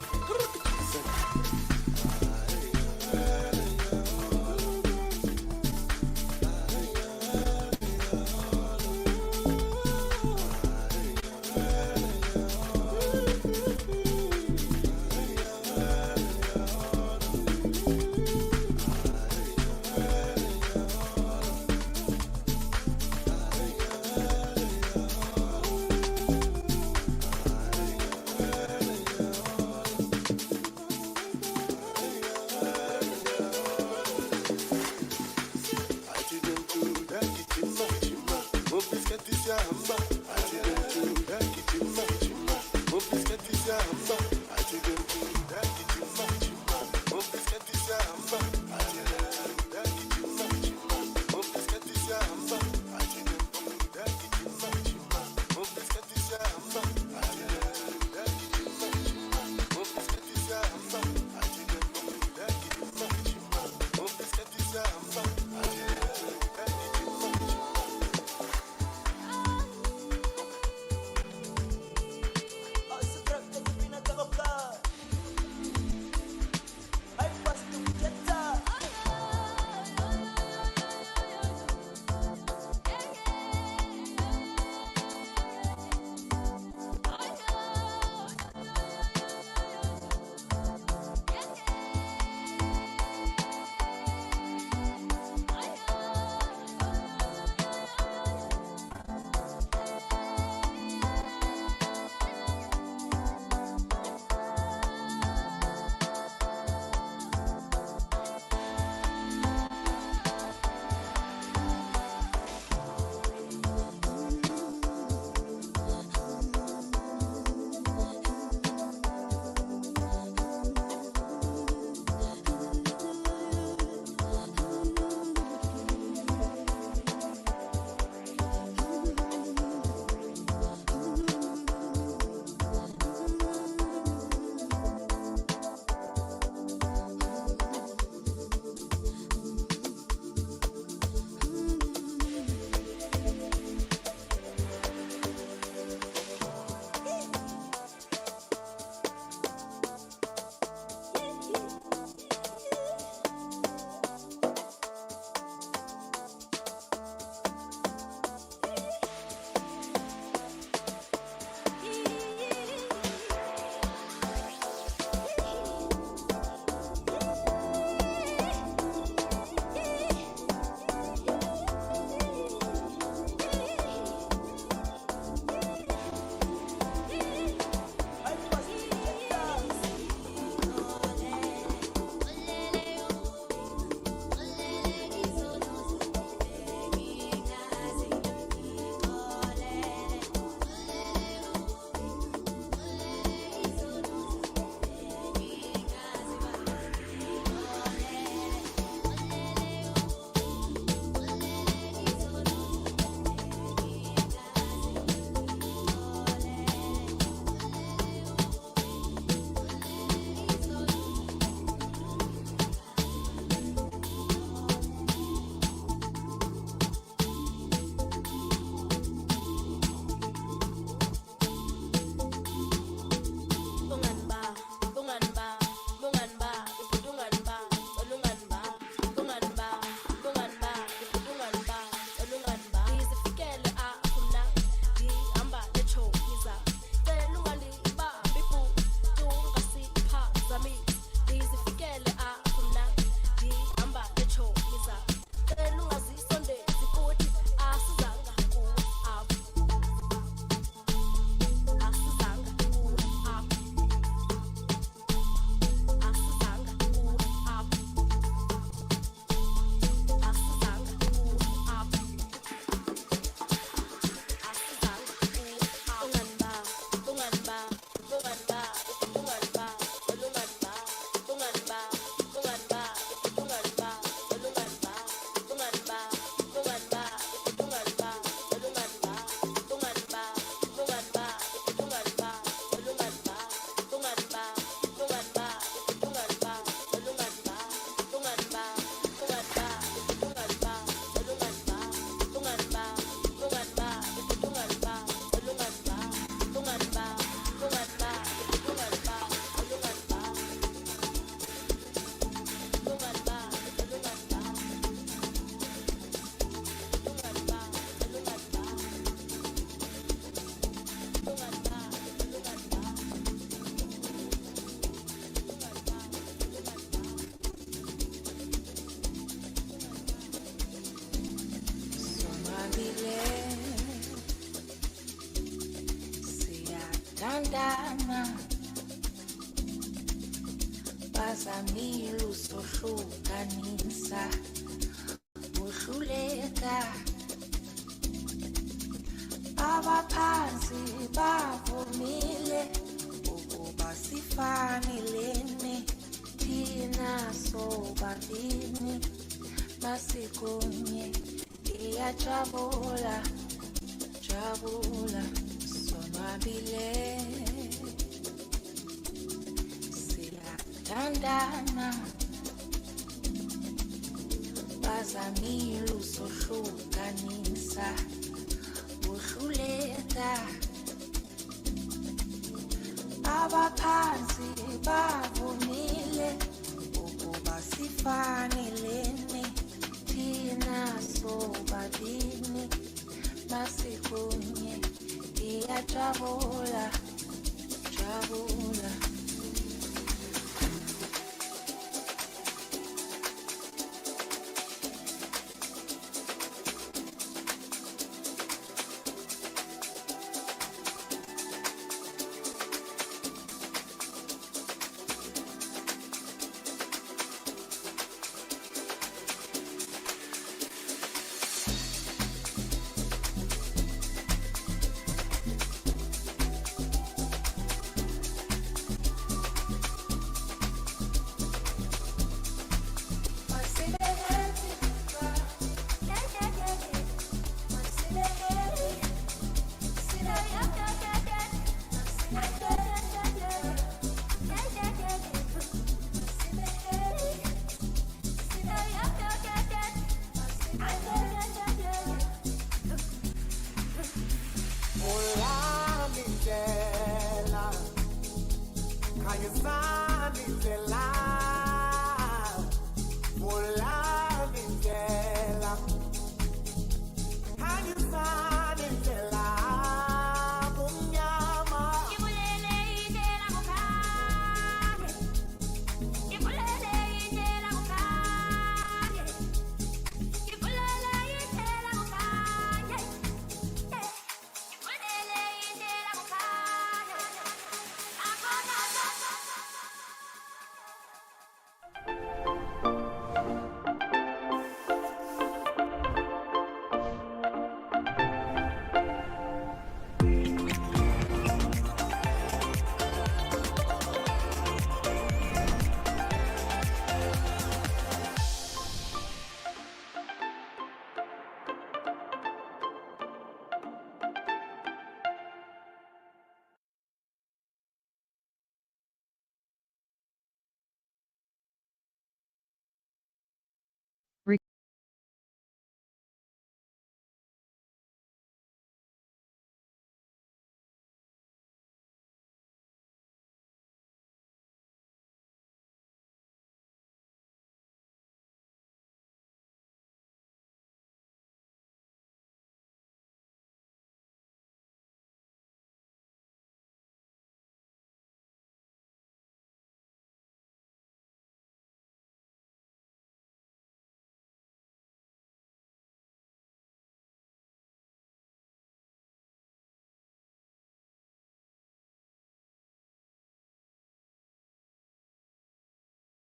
siyathandana bazamile usohlukanisa uhluleka abaphansi bavumile ukuba sifanelene thina sobabini masikunye iyajabula jabula sonwabile siyathandana bazamile usohlukanisa uhluleka abaphansi bavumile ukuba sifanelene thina sobabini masikunye iyajabula jabula Kayısani